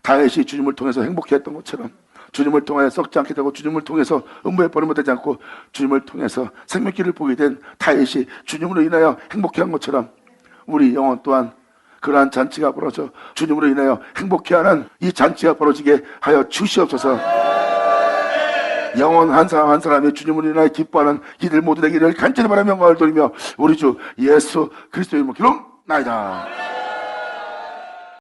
다윗이 주님을 통해서 행복했던 것처럼 주님을 통하여 썩지 않게 되고 주님을 통해서 음부에 버림받지 않고 주님을 통해서 생명길을 보게 된 다윗이 주님으로 인하여 행복해한 것처럼 우리 영혼 또한 그러한 잔치가 벌어져 주님으로 인하여 행복해하는 이 잔치가 벌어지게 하여 주시옵소서. 영혼 한 사람 한 사람이 주님으로 인하여 기뻐하는 이들 모두 되기를 간절히 바라며 영광을 돌리며 우리 주 예수 그리스도의 이름으로 기도나이다.